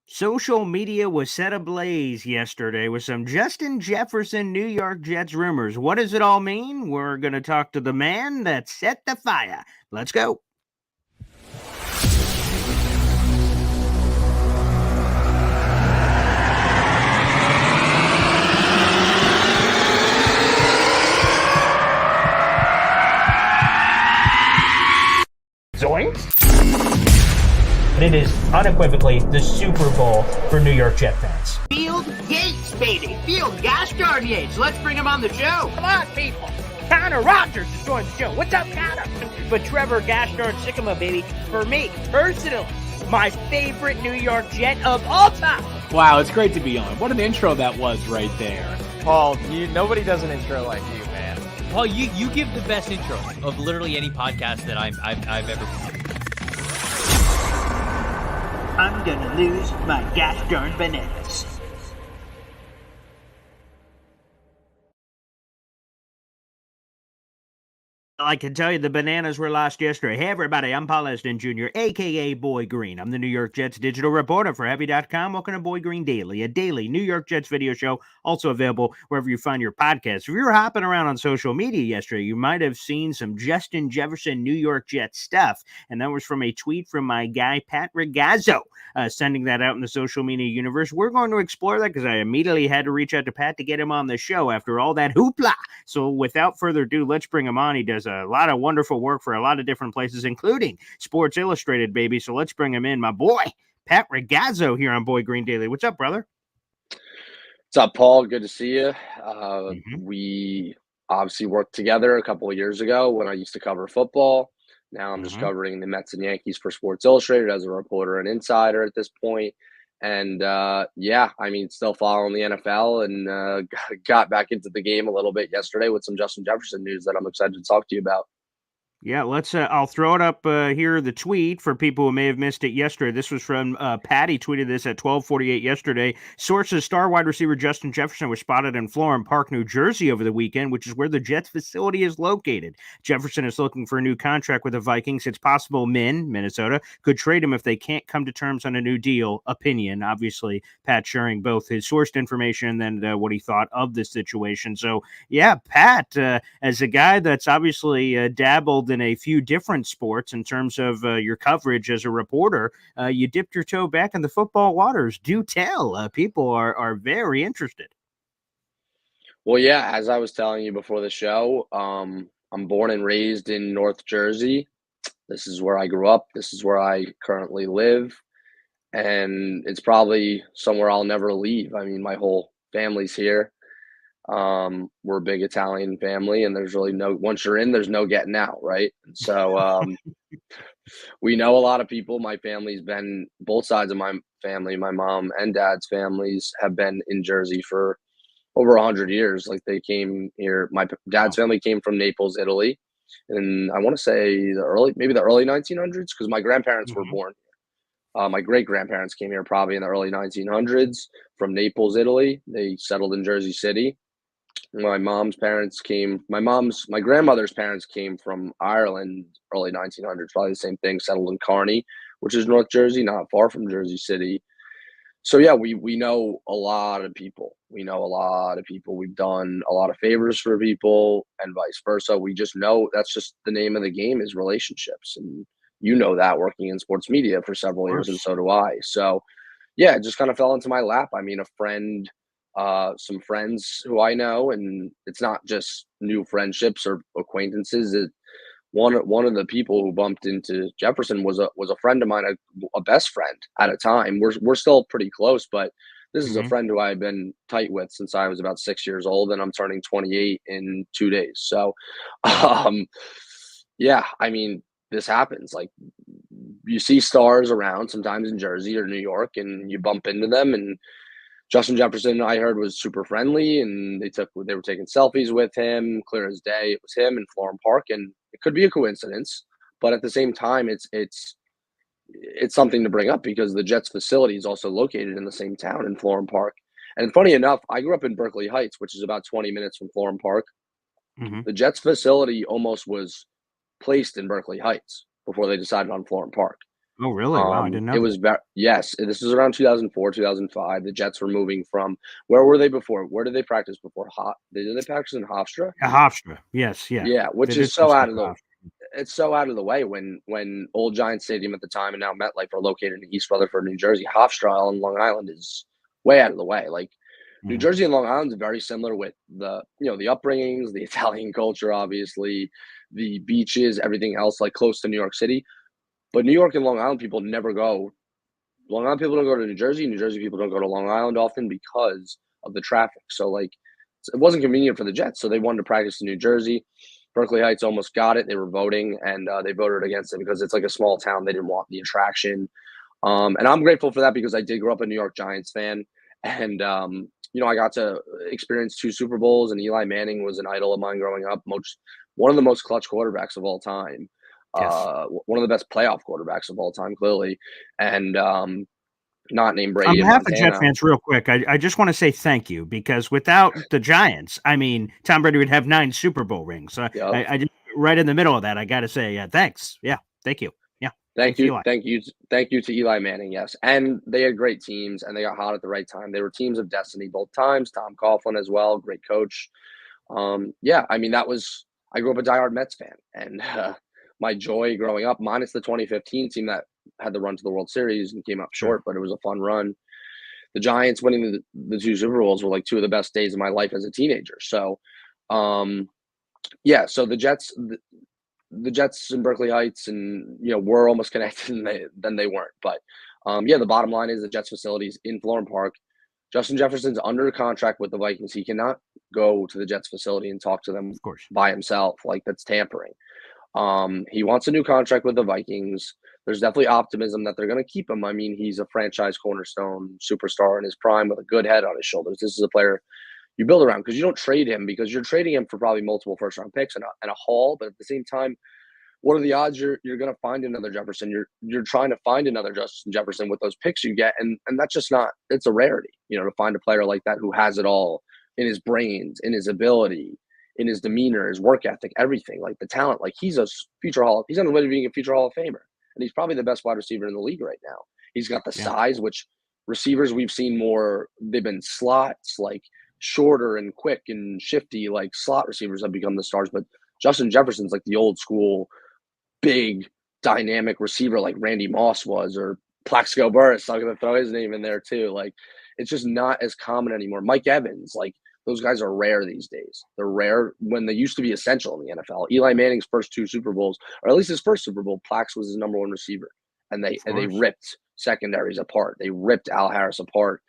Social media was set ablaze yesterday with some Justin Jefferson New York Jets rumors. What does it all mean? We're going to talk to the man that set the fire. Let's go. Zoinks! But it is unequivocally the Super Bowl for New York Jet fans. Field Yates, baby. Field Gosh darn Yates. Let's bring him on the show. Come on, people. Connor Rogers is joining the show. What's up, Connor? But Trevor Gosh darn Sycamore, baby. For me, personally, my favorite New York Jet of all time. Wow, it's great to be on. What an intro that was right there. Paul, nobody does an intro like you, man. Paul, you give the best intro of literally any podcast that I've ever been. I'm gonna lose my gosh darn bananas. I can tell you the bananas were lost yesterday. Hey, everybody, I'm Paul Esden Jr., a.k.a. Boy Green. I'm the New York Jets digital reporter for Heavy.com. Welcome to Boy Green Daily, a daily New York Jets video show, also available wherever you find your podcasts. If you were hopping around on social media yesterday, you might have seen some Justin Jefferson New York Jets stuff, and that was from a tweet from my guy, Pat Ragazzo, sending that out in the social media universe. We're going to explore that because I immediately had to reach out to Pat to get him on the show after all that hoopla. So without further ado, let's bring him on. He does a lot of wonderful work for a lot of different places, including Sports Illustrated, baby. So let's bring him in. My boy, Pat Ragazzo here on Boy Green Daily. What's up, brother? What's up, Paul? Good to see you. We obviously worked together a couple of years ago when I used to cover football. Now I'm just covering the Mets and Yankees for Sports Illustrated as a reporter and insider at this point. And still following the NFL and got back into the game a little bit yesterday with some Justin Jefferson news that I'm excited to talk to you about. Yeah, let's. I'll throw it up here. The tweet for people who may have missed it yesterday. This was from Patty. Tweeted this at 12:48 yesterday. Sources: star wide receiver Justin Jefferson was spotted in Florham Park, New Jersey, over the weekend, which is where the Jets facility is located. Jefferson is looking for a new contract with the Vikings. It's possible Minnesota, could trade him if they can't come to terms on a new deal. Opinion, obviously, Pat sharing both his sourced information and then what he thought of this situation. So, yeah, Pat, as a guy that's obviously dabbled in a few different sports in terms of your coverage as a reporter, you dipped your toe back in the football waters. Do tell. People are very interested. Well, yeah, as I was telling you before the show, I'm born and raised in North Jersey. This is where I grew up. This is where I currently live. And it's probably somewhere I'll never leave. I mean, my whole family's here. We're a big Italian family, and there's really once you're in, there's no getting out, right? And so we know a lot of people. My family's been, both sides of my family, my mom and dad's families have been in Jersey for over 100 years. Like, they came here. My dad's family came from Naples, Italy, and I want to say maybe the early 1900s, because my grandparents were born here. My great-grandparents came here probably in the early 1900s from Naples, Italy. They settled in Jersey City. My grandmother's parents came from Ireland, early 1900s, probably the same thing, settled in Kearney, which is North Jersey, not far from Jersey City. So, yeah, we know a lot of people. We've done a lot of favors for people and vice versa. We just know that's just the name of the game, is relationships. And you know that, working in sports media for several years, and so do I. So, yeah, it just kind of fell into my lap. I mean, some friends who I know, and it's not just new friendships or acquaintances. One of the people who bumped into Jefferson was a friend of mine, a best friend at a time. We're still pretty close, but this is a friend who I've been tight with since I was about 6 years old, and I'm turning 28 in 2 days. So, yeah, I mean, this happens. Like, you see stars around sometimes in Jersey or New York, and you bump into them. And Justin Jefferson, I heard, was super friendly, and they were taking selfies with him, clear as day. It was him in Florham Park, and it could be a coincidence, but at the same time, it's something to bring up because the Jets facility is also located in the same town in Florham Park. And funny enough, I grew up in Berkeley Heights, which is about 20 minutes from Florham Park. The Jets facility almost was placed in Berkeley Heights before they decided on Florham Park. Oh, really? Wow, I didn't know It that. was yes, this was around 2004, 2005. The Jets were moving from where were they before? Where did they practice before? Did they practice in Hofstra? Hofstra. Yes, yeah. Yeah, They which did is some so stuff out of at the Hofstra. it's so out of the way when Old Giant Stadium at the time and now MetLife are located in East Rutherford, New Jersey. Hofstra on Long Island is way out of the way. Like New Mhm. Jersey and Long Island is very similar with the upbringings, the Italian culture, obviously, the beaches, everything else, like close to New York City. But New York and Long Island people never go. Long Island people don't go to New Jersey. New Jersey people don't go to Long Island often because of the traffic. So like, it wasn't convenient for the Jets. So they wanted to practice in New Jersey. Berkeley Heights almost got it. They were voting, and they voted against it because it's like a small town. They didn't want the attraction. And I'm grateful for that because I did grow up a New York Giants fan, and I got to experience 2 Super Bowls. And Eli Manning was an idol of mine growing up. One of the most clutch quarterbacks of all time. Yes. One of the best playoff quarterbacks of all time, clearly, and not named On Brady and behalf of Jet Montana. fans, real quick, I just want to say thank you because without the Giants, I mean, Tom Brady would have 9 Super Bowl rings. So Yep. I just right in the middle of that, I got to say, thanks. Yeah, thank you. Yeah, Thank thanks, you, Eli. thank you to Eli Manning. Yes, and they had great teams, and they got hot at the right time. They were teams of destiny both times. Tom Coughlin as well, great coach. Yeah, I mean I grew up a diehard Mets fan, and my joy growing up, minus the 2015 team that had the run to the World Series and came up Sure. short, but it was a fun run. The Giants winning the 2 Super Bowls were like 2 of the best days of my life as a teenager. So, yeah, so the Jets in Berkeley Heights, and were almost connected, and then they weren't. But yeah, the bottom line is the Jets facilities in Florham Park. Justin Jefferson's under contract with the Vikings. He cannot go to the Jets facility and talk to them Of course. by himself. Like, that's tampering. He wants a new contract with the Vikings. There's definitely optimism that they're going to keep him. I mean, he's a franchise cornerstone superstar in his prime with a good head on his shoulders. This is a player you build around because you don't trade him because you're trading him for probably multiple first round picks and a haul. But at the same time, what are the odds you're going to find another Jefferson? You're trying to find another Justin Jefferson with those picks you get, and that's just not. It's a rarity, to find a player like that who has it all in his brains, in his ability, in his demeanor, his work ethic, everything. Like the talent, like he's a future Hall. He's on the way to being a future Hall of Famer, and he's probably the best wide receiver in the league right now. He's got the Yeah. size, which receivers we've seen more. They've been slots, like shorter and quick and shifty, like slot receivers have become the stars, but Justin Jefferson's like the old school big dynamic receiver like Randy Moss was, or Plaxico Burress. I'm going to throw his name in there too. Like, it's just not as common anymore. Mike Evans, like those guys are rare these days. They're rare when they used to be essential in the NFL. Eli Manning's first 2 Super Bowls, or at least his first Super Bowl, Plax was his number 1 receiver, and they course. ripped secondaries apart. They ripped Al Harris apart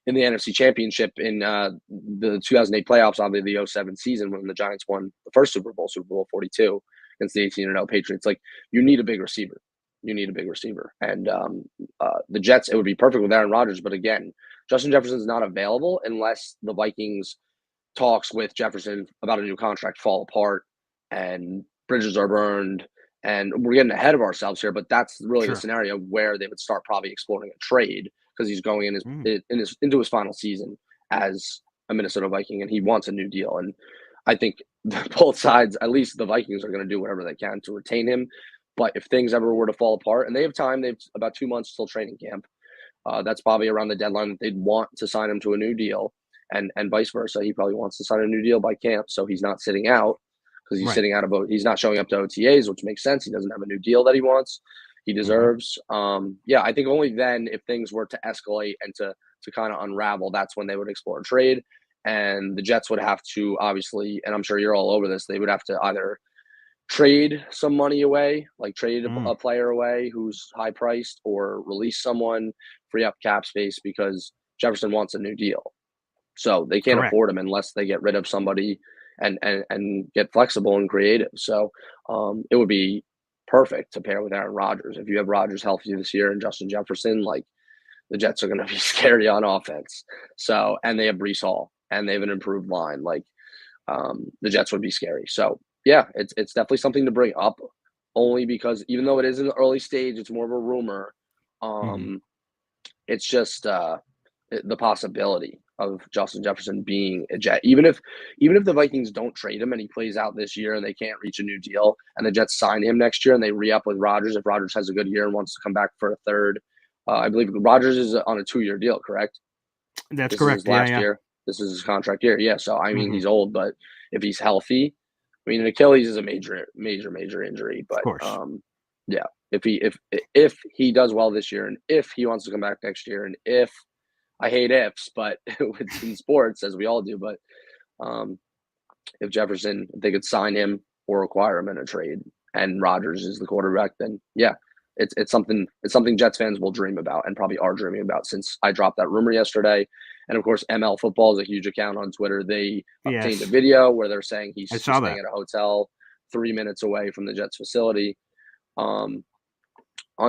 in the NFC Championship in the 2008 playoffs, obviously the 07 season when the Giants won the first Super Bowl 42 against the 18-0 Patriots. Like, you need a big receiver. You need a big receiver. And the Jets, it would be perfect with Aaron Rodgers. But again, Justin Jefferson's not available unless the Vikings talks with Jefferson about a new contract fall apart and bridges are burned. And we're getting ahead of ourselves here, but that's really the Sure. scenario where they would start probably exploring a trade because he's going Mm. into his final season as a Minnesota Viking, and he wants a new deal. And I think both sides, at least the Vikings, are going to do whatever they can to retain him. But if things ever were to fall apart, and they have time, they've about 2 months till training camp. That's probably around the deadline that they'd want to sign him to a new deal, and vice versa. He probably wants to sign a new deal by camp, so he's not sitting out because he's Right. sitting out about. He's not showing up to OTAs, which makes sense. He doesn't have a new deal that he wants. He deserves. Yeah, I think only then, if things were to escalate and to kind of unravel, that's when they would explore a trade. And the Jets would have to obviously, and I'm sure you're all over this, they would have to either trade some money away, like trade Mm. a player away who's high priced, or release someone, free up cap space because Jefferson wants a new deal. So they can't Correct. afford him unless they get rid of somebody and get flexible and creative. So it would be perfect to pair with Aaron Rodgers. If you have Rodgers healthy this year and Justin Jefferson, like, the Jets are going to be scary on offense. So, and they have Brees Hall and they have an improved line. Like, the Jets would be scary. So yeah, it's definitely something to bring up, only because even though it is in the early stage, it's more of a rumor. Mhm. It's just the possibility of Justin Jefferson being a Jet. Even if the Vikings don't trade him and he plays out this year and they can't reach a new deal and the Jets sign him next year and they re-up with Rodgers, if Rodgers has a good year and wants to come back for a third, I believe Rodgers is on a 2-year deal, correct? That's This correct. is his last year. This is his contract year. Yeah. So I mean, he's old, but if he's healthy, I mean, an Achilles is a major injury. But Of course. yeah, if he does well this year, and if he wants to come back next year, and if I hate ifs, but it's in sports as we all do. But if they could sign him or acquire him in a trade, and Rodgers is the quarterback, then yeah, it's something Jets fans will dream about and probably are dreaming about since I dropped that rumor yesterday. And of course, ML Football is a huge account on Twitter. They obtained a video where they're saying he's staying at a hotel 3 minutes away from the Jets facility. On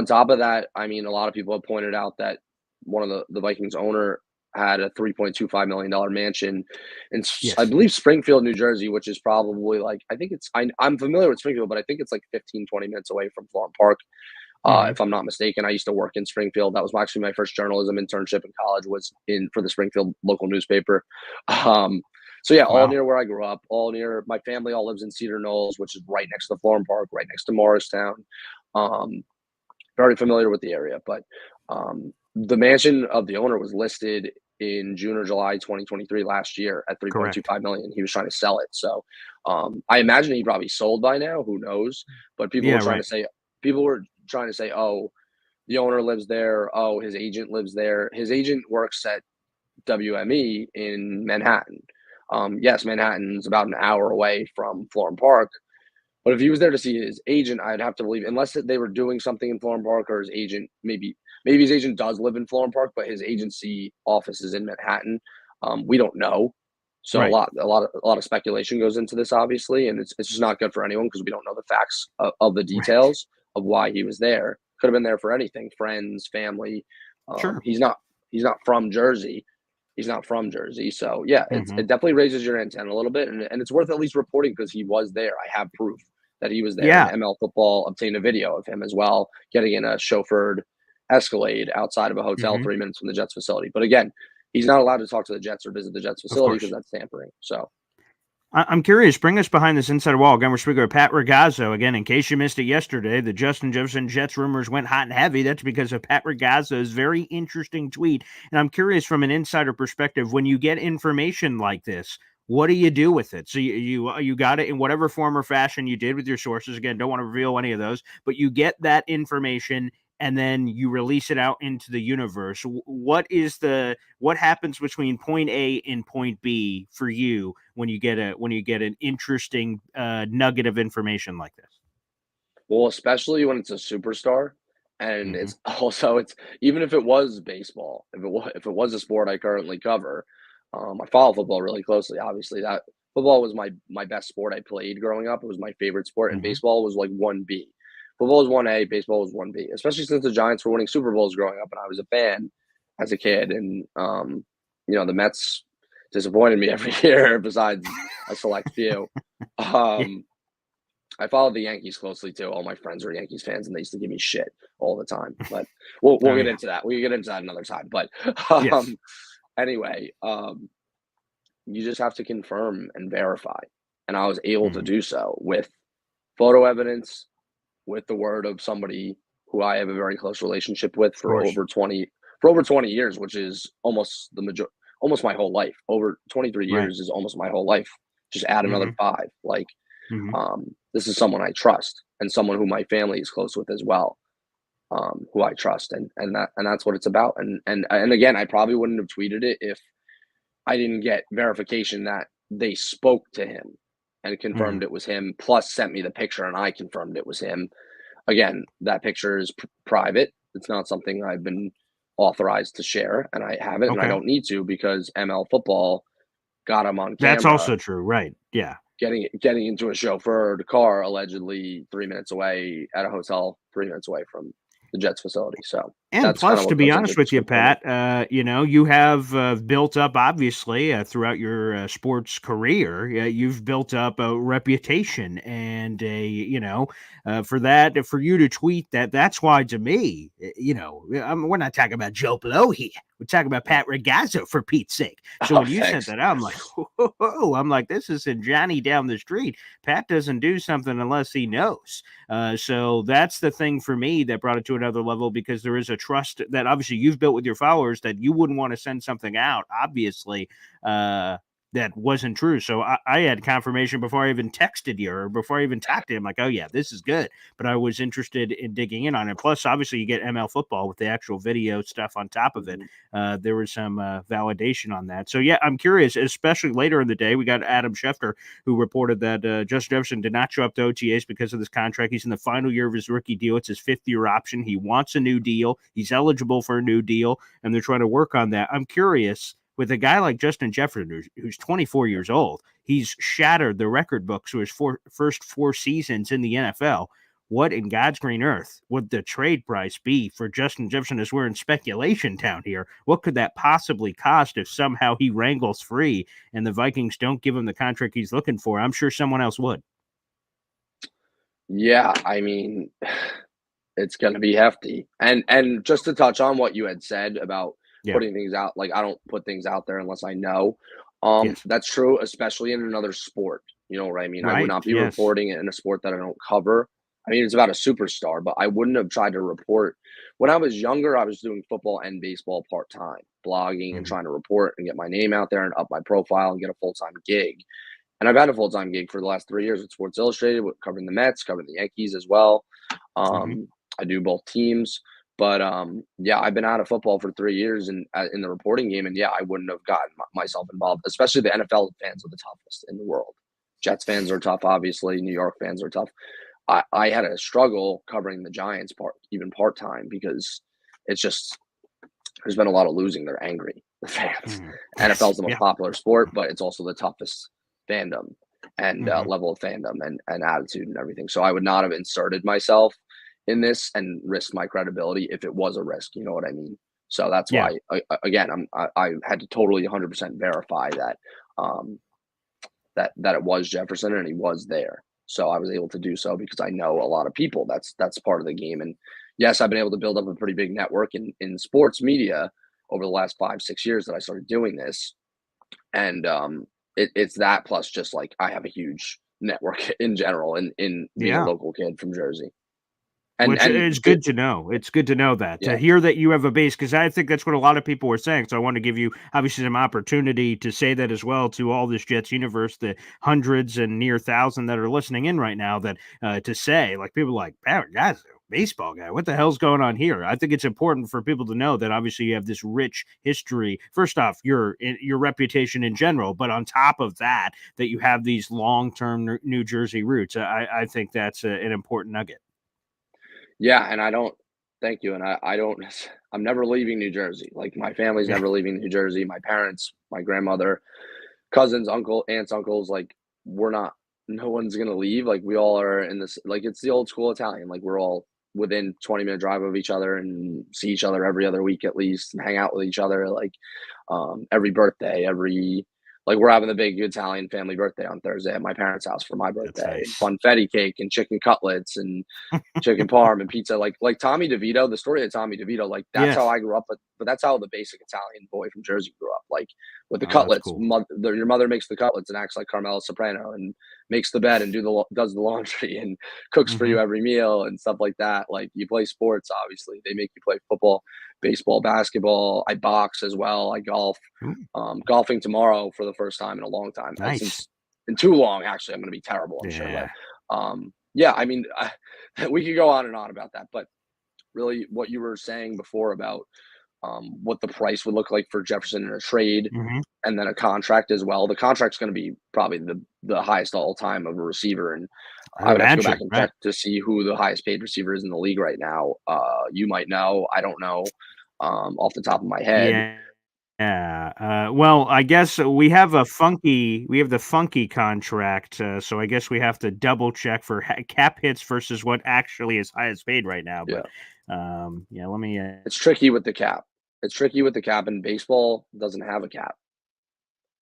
top of that, I mean, a lot of people have pointed out that one of the Vikings owner had a $3.25 million mansion in, I believe, Springfield, New Jersey, which is probably like, I think it's, I'm familiar with Springfield, but I think it's like 15, 20 minutes away from Florham Park. If I'm not mistaken, I used to work in Springfield. That was actually my first journalism internship in college, was for the Springfield local newspaper. So yeah, all near where I grew up, all near my family, all lives in Cedar Knolls, which is right next to Florham Park, right next to Morristown. Very familiar with the area, but the mansion of the owner was listed in June or July 2023 last year at $3.25 million. He was trying to sell it. So I imagine he probably sold by now. Who knows? But people were trying to say, oh, the owner lives there. Oh, his agent lives there. His agent works at WME in Manhattan. Yes, Manhattan's about an hour away from Florham Park. But if he was there to see his agent, I'd have to believe, unless they were doing something in Florham Park, or his agent, maybe his agent does live in Florham Park, but his agency office is in Manhattan. We don't know. So a lot of speculation goes into this, obviously, and it's just not good for anyone because we don't know the facts of the details of why he was there. Could have been there for anything, friends, family. He's not from Jersey. He's not from Jersey. So yeah, it definitely raises your antenna a little bit, and it's worth at least reporting because he was there. I have proof that he was there. Yeah. And ML Football obtained a video of him as well, getting in a chauffeured Escalade outside of a hotel 3 minutes from the Jets facility. But again, he's not allowed to talk to the Jets or visit the Jets facility because that's tampering. So I'm curious, bring us behind this inside wall. Again, we're speaking of Pat Ragazzo. Again, in case you missed it yesterday, the Justin Jefferson Jets rumors went hot and heavy. That's because of Pat Ragazzo's very interesting tweet. And I'm curious, from an insider perspective, when you get information like this, what do you do with it? So you got it in whatever form or fashion you did with your sources. Again, don't want to reveal any of those, but you get that information and then you release it out into the universe. What happens between point A and point B for you when you get an interesting nugget of information like this? Well, especially when it's a superstar, and it's even if it was baseball, if it was a sport I currently cover, I follow football really closely. Obviously, that football was my best sport I played growing up. It was my favorite sport, and baseball was like 1B. Football was 1A, baseball was 1B, especially since the Giants were winning Super Bowls growing up, and I was a fan as a kid. And, the Mets disappointed me every year besides a select few. I followed the Yankees closely, too. All my friends are Yankees fans, and they used to give me shit all the time. But we'll get into that. We can get into that another time. But anyway, you just have to confirm and verify. And I was able to do so with photo evidence, with the word of somebody who I have a very close relationship with for over 20 years, which is almost my whole life. Over 23 years is almost my whole life. Just add another 5. Like, this is someone I trust, and someone who my family is close with as well, who I trust, and that's what it's about. And again, I probably wouldn't have tweeted it if I didn't get verification that they spoke to him and confirmed it was him, plus sent me the picture and I confirmed it was him. Again, that picture is private. It's not something I've been authorized to share, and I haven't, and I don't need to because ML Football got him on camera. That's also true, right? Yeah. Getting into a chauffeured car allegedly 3 minutes away at a hotel 3 minutes away from the Jets facility. So And That's kind plus, of to what be goes honest into with you, recruiting. Pat, you have built up, obviously, throughout your sports career, you've built up a reputation and for that, for you to tweet that, that's why to me, we're not talking about Joe Blow here. We're talking about Pat Ragazzo, for Pete's sake. So Oh, when you sent thanks. that out, I'm like, whoa, I'm like, this isn't Johnny down the street. Pat doesn't do something unless he knows. So that's the thing for me that brought it to another level, because there is a trust that obviously you've built with your followers that you wouldn't want to send something out, obviously, that wasn't true. So I had confirmation before I even texted you or before I even talked to him, like, oh, yeah, this is good. But I was interested in digging in on it. Plus, obviously, you get ML football with the actual video stuff on top of it. There was some validation on that. So, yeah, I'm curious, especially later in the day, we got Adam Schefter, who reported that Justin Jefferson did not show up to OTAs because of this contract. He's in the final year of his rookie deal. It's his fifth-year option. He wants a new deal. He's eligible for a new deal, and they're trying to work on that. I'm curious, with a guy like Justin Jefferson, who's 24 years old, he's shattered the record books for his first 4 seasons in the NFL. What in God's green earth would the trade price be for Justin Jefferson, as we're in speculation town here? What could that possibly cost if somehow he wrangles free and the Vikings don't give him the contract he's looking for? I'm sure someone else would. Yeah, I mean, it's going to be hefty. And just to touch on what you had said about Yeah. putting things out, like I don't put things out there unless I know. Yes. That's true, especially in another sport. You know what I mean? I would Right. not be Yes. reporting it in a sport that I don't cover. I mean, it's about a superstar, but I wouldn't have tried to report. When I was younger, I was doing football and baseball part time, blogging and Mhm. trying to report and get my name out there and up my profile and get a full time gig. And I've had a full time gig for the last 3 years with Sports Illustrated, with covering the Mets, covering the Yankees as well. Mhm. I do both teams, but yeah, I've been out of football for 3 years in the reporting game, and yeah, I wouldn't have gotten myself involved. Especially the NFL fans are the toughest in the world. Jets fans are tough, obviously. New York fans are tough. I had a struggle covering the Giants even part time, because it's just there's been a lot of losing. They're angry, the fans. Mhm. NFL Yes. is the most Yeah. popular sport, but it's also the toughest fandom and Mhm. level of fandom and attitude and everything. So I would not have inserted myself in this and risked my credibility if it was a risk. You know what I mean? So that's Yeah. why, again, I had to totally 100% verify that um, that it was Jefferson and he was there. So I was able to do so because I know a lot of people. That's part of the game. And yes, I've been able to build up a pretty big network in sports media over the last 5 6 years that I started doing this. And it's that plus just like I have a huge network in general in being a Yeah. local kid from Jersey. Which And is good to know. It's good to know that, to yeah, hear that you have a base, because I think that's what a lot of people were saying. So I want to give you obviously some opportunity to say that as well to all this Jets universe, the hundreds and near thousand that are listening in right now. That to say, like, people like, guys, baseball guy, what the hell's going on here? I think it's important for people to know that obviously you have this rich history. First off, your reputation in general, but on top of that, that you have these long term New Jersey roots. I think that's an important nugget. yeah, and I don't thank you. And I don't I'm never leaving New Jersey. Like my family's Yeah. never leaving New Jersey. My parents, my grandmother, cousins, aunts, uncles, like we're not no one's gonna leave. Like we all are in this like it's the old school Italian. Like we're all within 20-minute drive of each other and see each other every other week at least and hang out with each other like every birthday, every like we're having the big Italian family birthday on Thursday at my parents' house for my That's birthday. And nice. funfetti cake and chicken cutlets and chicken parm and pizza, like Tommy DeVito, the story of Tommy DeVito, like that's how Yes. I grew up, but that's how the basic Italian boy from Jersey grew up, like with the Oh, that's cutlets. cool. Your mother makes the cutlets and acts like Carmela Soprano and makes the bed and does the laundry and cooks for you Mhm. every meal and stuff like that. Like you play sports, obviously they make you play football, baseball, basketball. I box as well. I golf. Ooh, Golfing tomorrow for the first time in a long time, nice. since in too long actually. I'm going to be terrible, I'm sure, but Yeah. yeah, I mean, we could go on and on about that, but really what you were saying before about what the price would look like for Jefferson in a trade Mhm. and then a contract as well. The contract's going to be probably the highest all time of a receiver, and I I would would have to go back imagine, and right. check to see who the highest paid receiver is in the league right now. You might know, I don't know, off the top of my head. Yeah. Yeah. Well, I guess we have the funky contract. So I guess we have to double check for cap hits versus what actually is highest paid right now. Yeah. But yeah, let me. It's tricky with the cap. It's tricky with the cap, and baseball doesn't have a cap.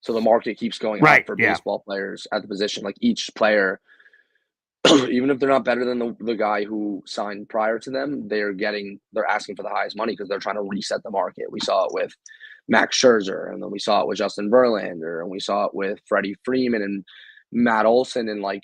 So the market keeps going up Right. for Yeah. baseball players at the position. Like each player, even if they're not better than the guy who signed prior to them, they're asking for the highest money because they're trying to reset the market. We saw it with Max Scherzer, and then we saw it with Justin Verlander, and we saw it with Freddie Freeman and Matt Olson, and like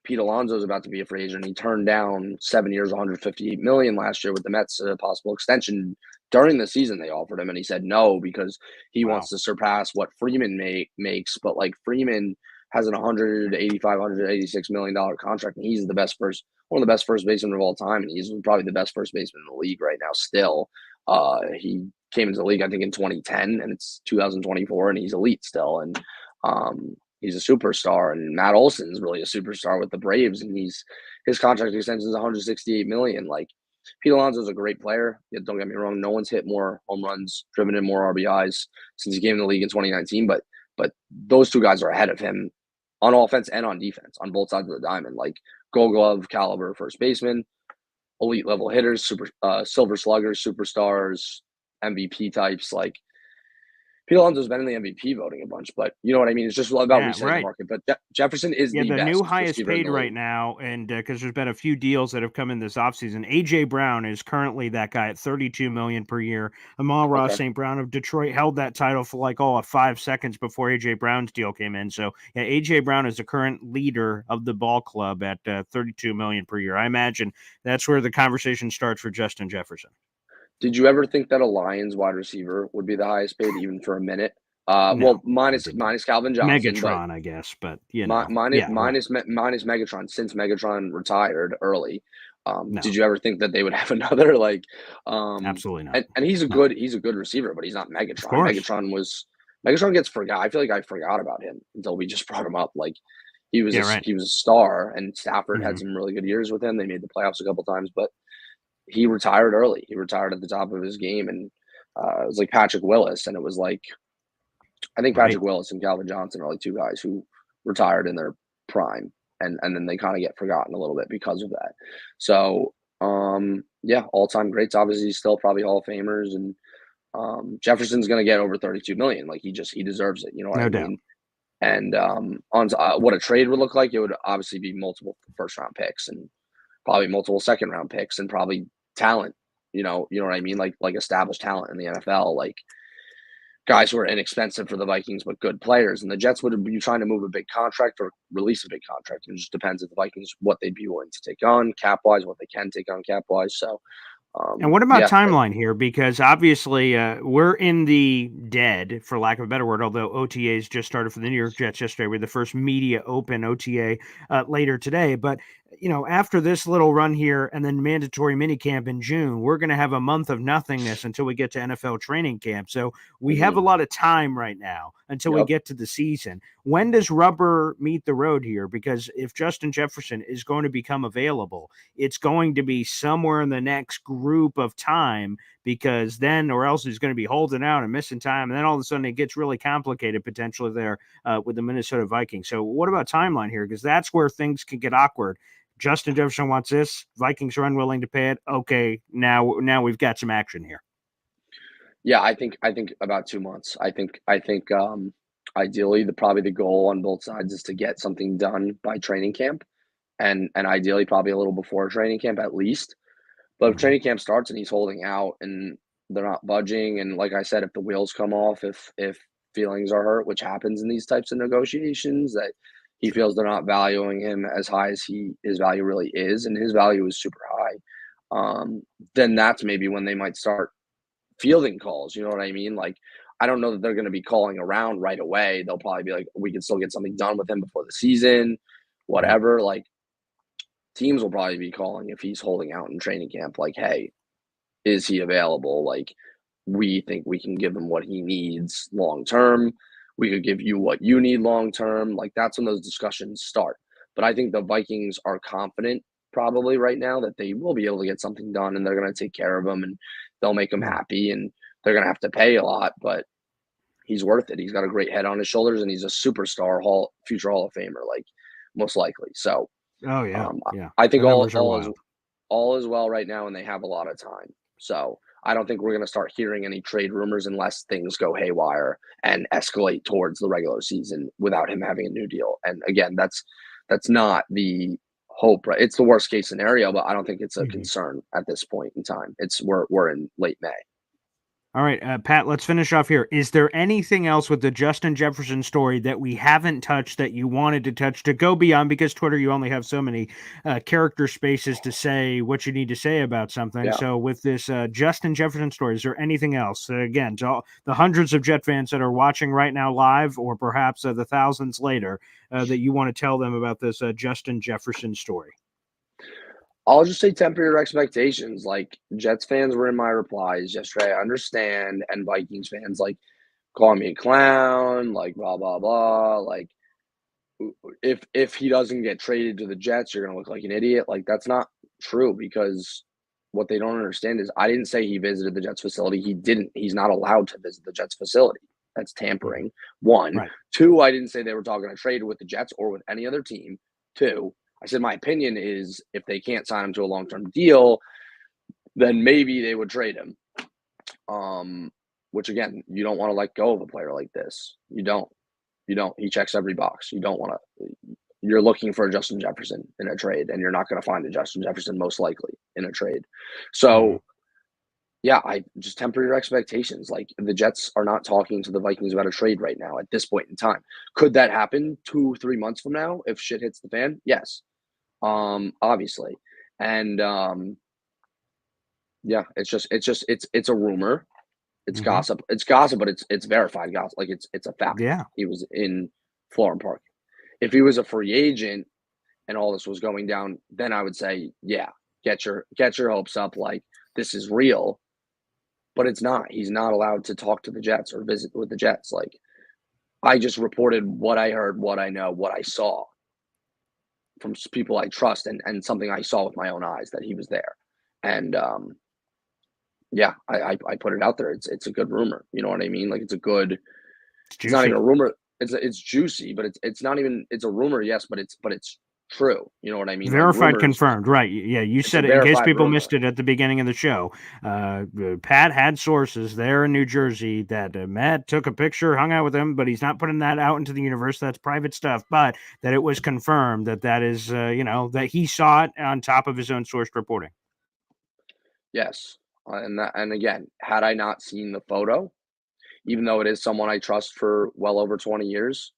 Pete Alonso is about to be a free agent. He turned down 7 years, 158 million last year with the Mets, a possible extension during the season. They offered him, and he said no because he Wow. wants to surpass what Freeman makes. But like Freeman has an 185, 186 million dollar contract, and he's one of the best first basemen of all time, and he's probably the best first baseman in the league right now. Still, he came into the league I think in 2010, and it's 2024, and he's elite still, and he's a superstar, and Matt Olson's really a superstar with the Braves, and his contract extension is 168 million. Like Pete Alonso's a great player. Yeah, don't get me wrong, no one's hit more home runs, driven in more RBIs since he came in the league in 2019, but those two guys are ahead of him on offense and on defense on both sides of the diamond. Like Gold Glove caliber first baseman, elite level hitters, silver sluggers, superstars, MVP types. Like Pete Alonso's been in the MVP voting a bunch, but you know what I mean? It's just about Yeah. resetting the Right. market. But Jefferson is Yeah, the the new best highest receiver in paid the right league. now, and because there's been a few deals that have come in this offseason. AJ Brown is currently that guy at 32 million per year. Amal Ross Okay. St. Brown of Detroit held that title for like 5 seconds before AJ Brown's deal came in. So yeah, AJ Brown is the current leader of the ball club at 32 million per year. I imagine that's where the conversation starts for Justin Jefferson. Did you ever think that a Lions wide receiver would be the highest paid even for a minute? No, Well, I minus did not. Calvin Johnson, but Megatron, I guess, but yeah, right. minus Megatron since Megatron retired early. No, Did you ever think that they would have another like absolutely not. and No, he's a good receiver, but he's not of Megatron. course. Megatron gets forgot. I feel like I forgot about him until we just brought him up. Like Yeah, right. he was a star, and Stafford had Mhm. some really good years with him. They made the playoffs a couple times, but he retired early. He retired at the top of his game, and it was like Patrick Willis, and it was like I think Right. Patrick Willis and Calvin Johnson are like two guys who retired in their prime, and then they kind of get forgotten a little bit because of that. So yeah, all time greats. Obviously, still probably Hall of Famers, and Jefferson's going to get over 32 million. Like he deserves it. You know what I No doubt. mean? And on what a trade would look like, it would obviously be multiple first round picks and probably multiple second round picks and probably talent. You know what I mean? Like established talent in the NFL, like guys who are inexpensive for the Vikings but good players. And the Jets would be trying to move a big contract or release a big contract. And it just depends if the Vikings what they'd be willing to take on cap wise, what they can take on cap wise. So And what about yeah, timeline here? Because obviously, we're in the dead, for lack of a better word, although OTAs just started for the New York Jets yesterday with the first media open OTA later today. But, after this little run here and then mandatory minicamp in June, we're going to have a month of nothingness until we get to NFL training camp. So we have a lot of time right now until we yep. get to the season. When does rubber meet the road here? Because if Justin Jefferson is going to become available, it's going to be somewhere in the next group of time because then or else he's going to be holding out and missing time. And then all of a sudden it gets really complicated potentially there with the Minnesota Vikings. So what about timeline here? Because that's where things can get awkward. Justin Jefferson wants this. Vikings are unwilling to pay it. Okay, now we've got some action here. Yeah, I think about 2 months. I think ideally probably the goal on both sides is to get something done by training camp and ideally probably a little before training camp at least. But if Mhm. training camp starts and he's holding out and they're not budging, and like I said, if the wheels come off, if feelings are hurt, which happens in these types of negotiations, that he feels they're not valuing him as high as his value really is, and his value is super high, then that's maybe when they might start fielding calls. You know what I mean? Like I don't know that they're going to be calling around right away. They'll probably be like, we can still get something done with him before the season, Right. whatever. Like teams will probably be calling if he's holding out in training camp, like, hey, is he available? Like, we think we can give him what he needs long term. We could give you what you need long term. Like, that's when those discussions start. But I think the Vikings are confident probably right now that they will be able to get something done and they're going to take care of him and they'll make him Right. happy and they're going to have to pay a lot. But he's worth it. He's got a great head on his shoulders, and he's a superstar future Hall of Famer, like most likely. So Oh yeah, yeah. I think The numbers are wild. all is well right now, and they have a lot of time. So I don't think we're going to start hearing any trade rumors unless things go haywire and escalate towards the regular season without him having a new deal. And again, that's not the hope, right? It's the worst case scenario, but I don't think it's a concern at this point in time. We're in late May. All right, Pat, let's finish off here. Is there anything else with the Justin Jefferson story that we haven't touched that you wanted to touch to go beyond? Because Twitter, you only have so many character spaces to say what you need to say about something. Yeah. So with this Justin Jefferson story, is there anything else? Again, to all the hundreds of Jet fans that are watching right now live, or perhaps the thousands later, that you want to tell them about this Justin Jefferson story? I'll just say temper your expectations. Like, Jets fans were in my replies yesterday. I understand. And Vikings fans, like, calling me a clown, like, blah, blah, blah. Like, if he doesn't get traded to the Jets, you're going to look like an idiot. Like, that's not true, because what they don't understand is I didn't say he visited the Jets facility. He didn't. He's not allowed to visit the Jets facility. That's tampering. One. Right. Two, I didn't say they were talking to trade with the Jets or with any other team. Two, I said my opinion is if they can't sign him to a long-term deal, then maybe they would trade him. Which, again, you don't want to let go of a player like this. You don't. He checks every box. You don't want to. You're looking for a Justin Jefferson in a trade, and you're not going to find a Justin Jefferson most likely in a trade. So, yeah, I just temper your expectations. Like, the Jets are not talking to the Vikings about a trade right now at this point in time. Could that happen 2-3 months from now if shit hits the fan? Yes. Obviously. And yeah, it's a rumor. It's gossip. It's gossip, but it's verified gossip. Like, it's a fact. Yeah. He was in Florham Park. If he was a free agent and all this was going down, then I would say, yeah, get your hopes up. Like, this is real. But it's not. He's not allowed to talk to the Jets or visit with the Jets. Like, I just reported what I heard, what I know, what I saw from people I trust, and something I saw with my own eyes that he was there. And yeah, I put it out there. It's a good rumor. You know what I mean? Like, it's not even a rumor. It's juicy, but it's not even. It's a rumor, yes, but it's true. You know what I mean? Verified, like, confirmed. Right. Yeah, you said it in case people missed it at the beginning of the show. Pat had sources there in New Jersey that Matt took a picture, hung out with him, but he's not putting that out into the universe. That's private stuff. But that it was confirmed that is, that he saw it on top of his own sourced reporting. Yes. And again, had I not seen the photo, even though it is someone I trust for well over 20 years,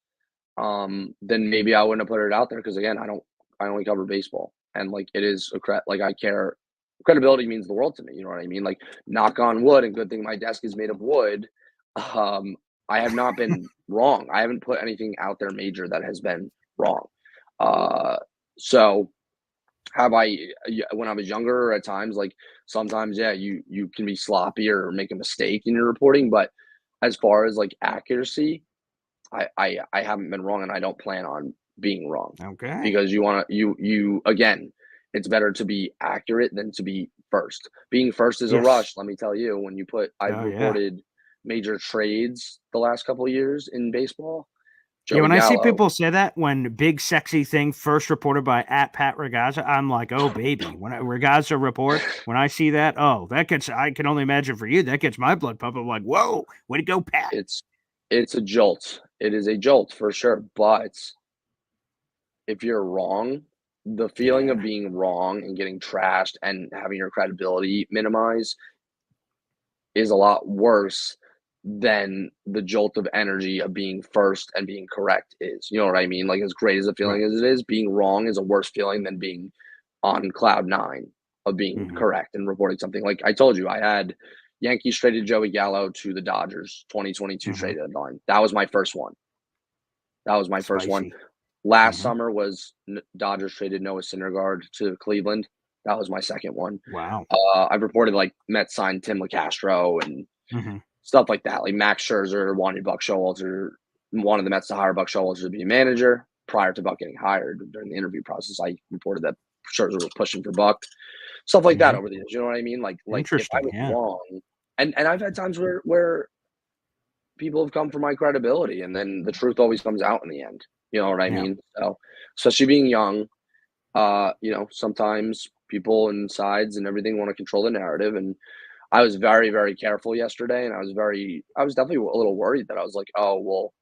then maybe I wouldn't have put it out there, because again, I only cover baseball, and like, it is like, I care. Credibility means the world to me. You know what I mean? Like, knock on wood, and good thing my desk is made of wood. I have not been wrong. I haven't put anything out there major that has been wrong. So have I, when I was younger, at times, like, sometimes, yeah, you can be sloppy or make a mistake in your reporting, but as far as like accuracy, I haven't been wrong, and I don't plan on being wrong. Okay. Because you again, it's better to be accurate than to be first. Being first is a rush, let me tell you. When you put, I've reported major trades the last couple of years in baseball. Yeah, when I see people say that, when big sexy thing first reported by @Pat Ragazza, I'm like, oh baby. When Ragazza report, when I see that, I can only imagine for you, that gets my blood pumping. I'm like, whoa, way to go, Pat. It's a jolt. It is a jolt for sure. But if you're wrong, the feeling of being wrong and getting trashed and having your credibility minimized is a lot worse than the jolt of energy of being first and being correct is. You know what I mean? Like, as great as a feeling as it is, being wrong is a worse feeling than being on cloud 9 of being correct and reporting something. Like I told you, I had Yankees traded Joey Gallo to the Dodgers 2022 trade deadline. That was my first one. First one. Last summer was Dodgers traded Noah Syndergaard to Cleveland. That was my second one. Wow. I've reported like Mets signed Tim LeCastro and stuff like that. Like Max Scherzer wanted Buck Showalter, wanted the Mets to hire Buck Showalter to be a manager prior to Buck getting hired. During the interview process, I reported that Scherzer was pushing for Buck. Stuff like that over the years. You know what I mean? Like if I was wrong, and I've had times where people have come for my credibility, and then the truth always comes out in the end. You know what I Yeah. mean? So, especially being young, sometimes people and sides and everything want to control the narrative. And I was very, very careful yesterday, and I was definitely a little worried that I was like, oh, well,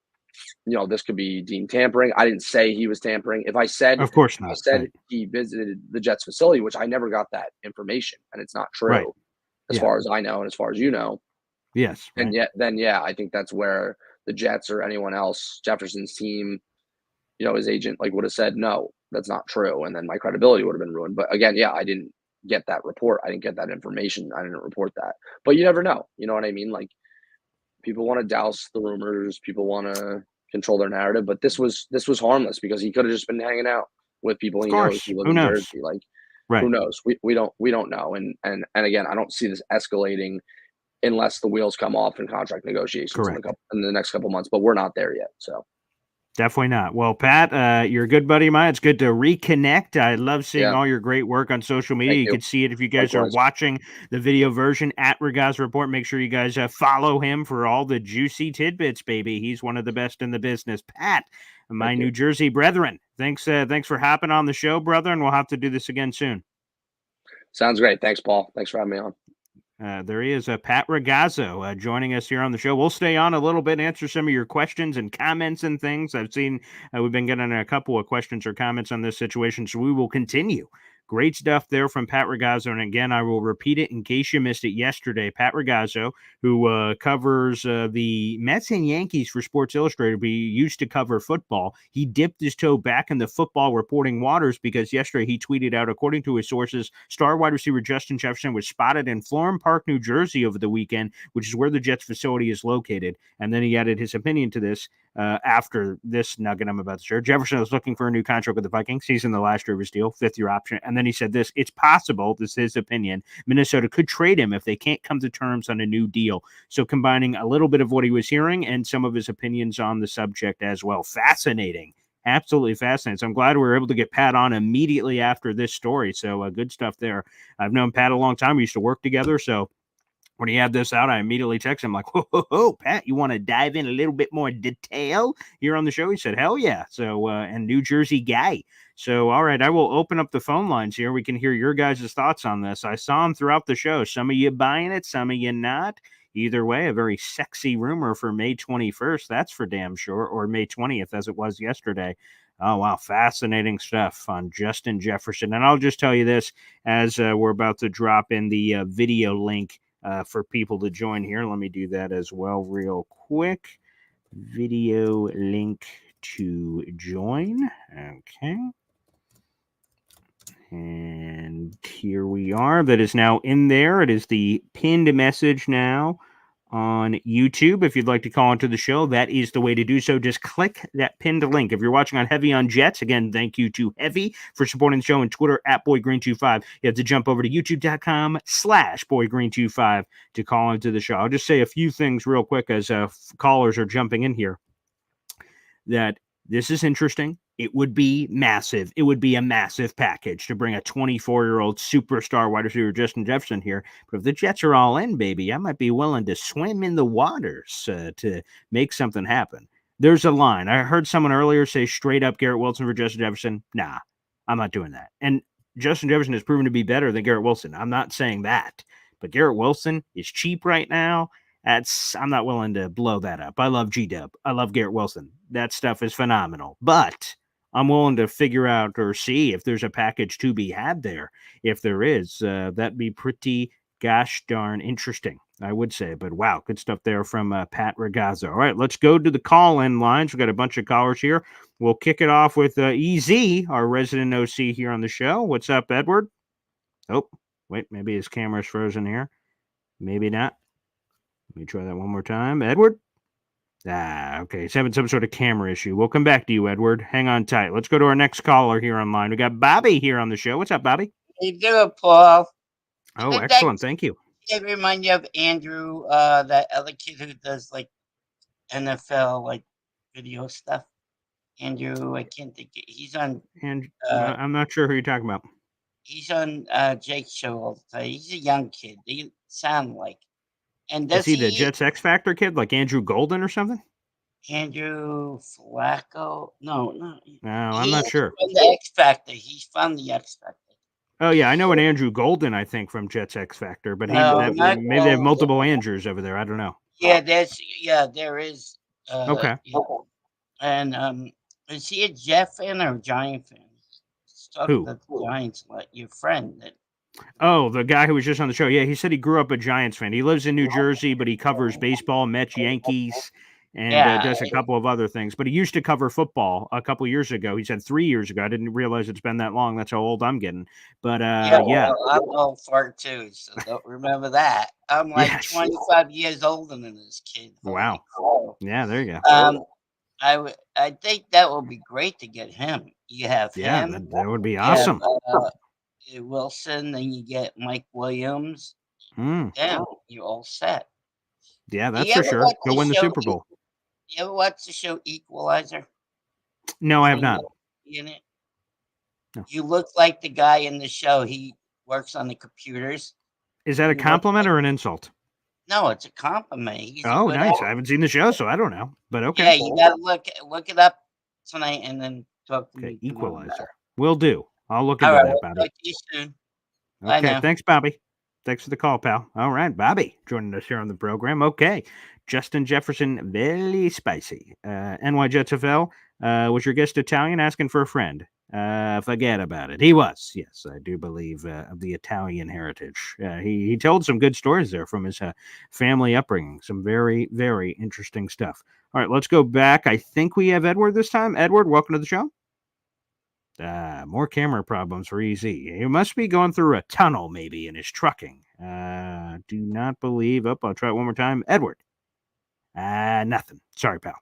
this could be deemed tampering. I didn't say he was tampering. If I said, Of course not. Right. he visited the Jets facility, which I never got that information, and it's not Right. true as Yeah. far as I know and as far as you know. Yes. And Right. then I think that's where the Jets or anyone else, Jefferson's team, his agent would have said, no, that's not true. And then my credibility would have been ruined. But again, I didn't get that report. I didn't get that information. I didn't report that. But you never know. You know what I mean? Like, people want to douse the rumors. People want to control their narrative. But this was harmless because he could have just been hanging out with people Of he knows course. who live Who in knows? Jersey. Like, who Right. knows? We don't know. And again, I don't see this escalating unless the wheels come off in contract negotiations Correct. in the next couple months. But we're not there yet. So. Definitely not. Well, Pat, you're a good buddy of mine. It's good to reconnect. I love seeing Yeah. all your great work on social media. Thank You you. can see it if you guys are Likewise. watching the video version at Regaz Report. Make sure you guys follow him for all the juicy tidbits, baby. He's one of the best in the business. Pat, my Thank you. New Jersey brethren, thanks for hopping on the show, brother, and we'll have to do this again soon. Sounds great. Thanks, Paul. Thanks for having me on. There he is, Pat Ragazzo, joining us here on the show. We'll stay on a little bit, answer some of your questions and comments and things. I've seen we've been getting a couple of questions or comments on this situation, so we will continue. Great stuff there from Pat Ragazzo. And again, I will repeat it in case you missed it yesterday. Pat Ragazzo, who covers the Mets and Yankees for Sports Illustrated, but he used to cover football. He dipped his toe back in the football reporting waters because yesterday he tweeted out, according to his sources, star wide receiver Justin Jefferson was spotted in Florham Park, New Jersey over the weekend, which is where the Jets facility is located. And then he added his opinion to this. After this nugget I'm about to share, Jefferson was looking for a new contract with the Vikings. He's in the last year of his deal, 5th-year option. And then he said this, it's possible, this is his opinion, Minnesota could trade him if they can't come to terms on a new deal. So combining a little bit of what he was hearing and some of his opinions on the subject as well. Fascinating. Absolutely fascinating. So I'm glad we were able to get Pat on immediately after this story. So good stuff there. I've known Pat a long time. We used to work together. So when he had this out, I immediately texted him like, whoa, Pat, you want to dive in a little bit more detail here on the show? He said, hell yeah. So, and New Jersey guy. So, all right, I will open up the phone lines here. We can hear your guys' thoughts on this. I saw him throughout the show. Some of you buying it, some of you not. Either way, a very sexy rumor for May 21st. That's for damn sure. Or May 20th, as it was yesterday. Oh, wow. Fascinating stuff on Justin Jefferson. And I'll just tell you this as we're about to drop in the video link for people to join here. Let me do that as well real quick. Video link to join. Okay. And here we are. That is now in there. It is the pinned message now on YouTube. If you'd like to call into the show, that is the way to do so. Just click that pinned link. If you're watching on Heavy on Jets, again, thank you to Heavy for supporting the show, and Twitter at BoyGreen25. You have to jump over to youtube.com/BoyGreen25 to call into the show. I'll just say a few things real quick as callers are jumping in here. That this is interesting. It would be massive. It would be a massive package to bring a 24-year-old superstar wide receiver Justin Jefferson here. But if the Jets are all in, baby, I might be willing to swim in the waters to make something happen. There's a line. I heard someone earlier say straight up Garrett Wilson for Justin Jefferson. Nah, I'm not doing that. And Justin Jefferson has proven to be better than Garrett Wilson. I'm not saying that. But Garrett Wilson is cheap right now. I'm not willing to blow that up. I love G-Dub. I love Garrett Wilson. That stuff is phenomenal. But I'm willing to figure out or see if there's a package to be had there. If there is, that'd be pretty gosh darn interesting, I would say. But wow, good stuff there from Pat Ragazzo. All right, let's go to the call-in lines. We've got a bunch of callers here. We'll kick it off with EZ, our resident OC here on the show. What's up, Edward? Oh, wait, maybe his camera's frozen here. Maybe not. Let me try that one more time. Edward? Okay. He's having some sort of camera issue. We'll come back to you, Edward. Hang on tight. Let's go to our next caller here online. We got Bobby here on the show. What's up, Bobby? How you doing, Paul? Oh, excellent. Thank you. It remind you of Andrew, that other kid who does like NFL like video stuff. Andrew, I can't think. He's on. And I'm not sure who you're talking about. He's on Jake's show all the time. He's a young kid. They sound like. And Is does he the he Jets X Factor kid, like Andrew Golden or something? Andrew Flacco? No, no. No, I'm He's not sure. from the X Factor. He's from the X Factor. Oh yeah, I know an Andrew Golden, I think, from Jets X Factor, but No, not maybe they have Golden. multiple Andrews over there. I don't know. Yeah, there is. Okay. Yeah. And is he a Jet fan or a Giant fan? He's talking Who? about the Giants, like your friend. Oh, the guy who was just on the show. Yeah, he said he grew up a Giants fan. He lives in New Jersey, but he covers baseball, Mets, Yankees, and Yeah, does a couple of other things. But he used to cover football a couple years ago. He said 3 years ago. I didn't realize it's been that long. That's how old I'm getting. But yeah. yeah, Well, I'm old fart too, so don't remember that. I'm like yes. 25 years older than this kid. Wow. Cool. Yeah, there you go. I think that would be great to get him. You have Yeah, him. that would be You have awesome. Wilson, then you get Mike Williams. Hmm. Damn, you're all set. Yeah, Do that's you for ever sure. watch Go the win the show? Super Bowl. You ever watch the show Equalizer? No, I have not. In it, No. you look like the guy in the show. He works on the computers. Is that a You look compliment like, or an insult? no, it's a compliment. He's a Oh, good nice. actor. I haven't seen the show, so I don't know. But Yeah, okay. you gotta look it up tonight and then talk to Okay, me tomorrow about it. Equalizer. Will do. I'll look All into right, that, we'll Bobby. talk to you soon. Bye Okay, now. thanks, Bobby. Thanks for the call, pal. All right, Bobby joining us here on the program. Okay, Justin Jefferson, very spicy. NY Jets FL, was your guest Italian asking for a friend? Forget about it. He was, yes, I do believe, of the Italian heritage. He told some good stories there from his family upbringing. Some very, very interesting stuff. All right, let's go back. I think we have Edward this time. Edward, welcome to the show. More camera problems for Easy. He must be going through a tunnel, maybe, in his trucking. Do not believe. I'll try it one more time. Edward. Nothing. Sorry, pal.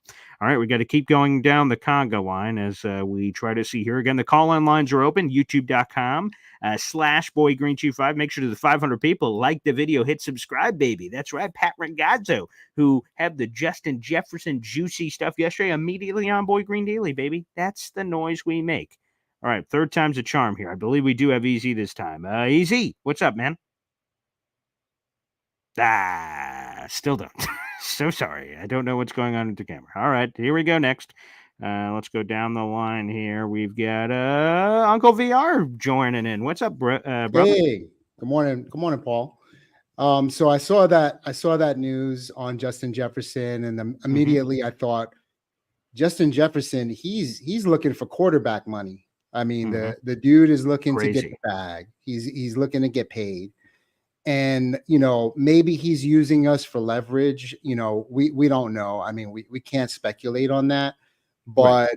All right, we got to keep going down the conga line as we try to see here. Again, the call-in lines are open, youtube.com /BoyGreen25. Make sure to the 500 people like the video, hit subscribe, baby. That's right, Pat Ragazzo, who had the Justin Jefferson juicy stuff yesterday, immediately on Boy Green Daily, baby. That's the noise we make. All right, third time's a charm here. I believe we do have Easy this time. Easy, what's up, man? Still don't. So sorry. I don't know what's going on with the camera. All right, here we go next. Let's go down the line here. We've got Uncle VR joining in. What's up, brother? Hey, good morning. Good morning, Paul. So I saw that news on Justin Jefferson, and then immediately I thought, Justin Jefferson, he's looking for quarterback money. I mean, the dude is looking to get the bag. He's looking to get paid. And, maybe he's using us for leverage. We don't know. I mean, we can't speculate on that. But,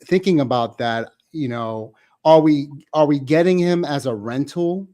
thinking about that, are we getting him as a rental?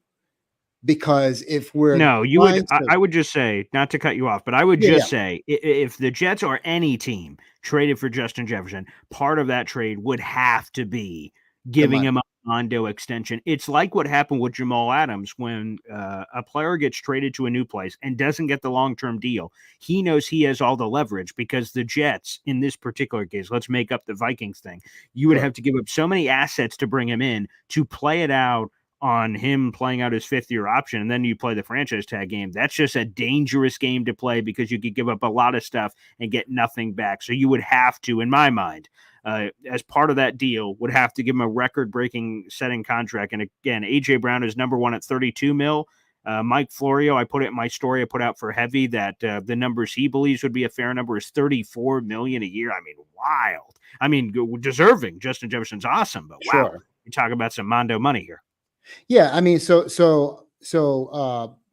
Because if we're I would just say, not to cut you off, but I would say if the Jets or any team traded for Justin Jefferson, part of that trade would have to be giving him a Mondo extension. It's like what happened with Jamal Adams when a player gets traded to a new place and doesn't get the long-term deal. He knows he has all the leverage because the Jets, in this particular case, let's make up the Vikings thing, you would have to give up so many assets to bring him in to play it out on him playing out his fifth-year option, and then you play the franchise tag game. That's just a dangerous game to play because you could give up a lot of stuff and get nothing back. So you would have to, in my mind, as part of that deal, would have to give him a record-breaking setting contract. And again, A.J. Brown is number one at $32 million. Mike Florio, I put it in my story I put out for Heavy that the numbers he believes would be a fair number is $34 million a year. I mean, wild. I mean, deserving. Justin Jefferson's awesome, but wow, you talk about some Mondo money here. Yeah, I mean, so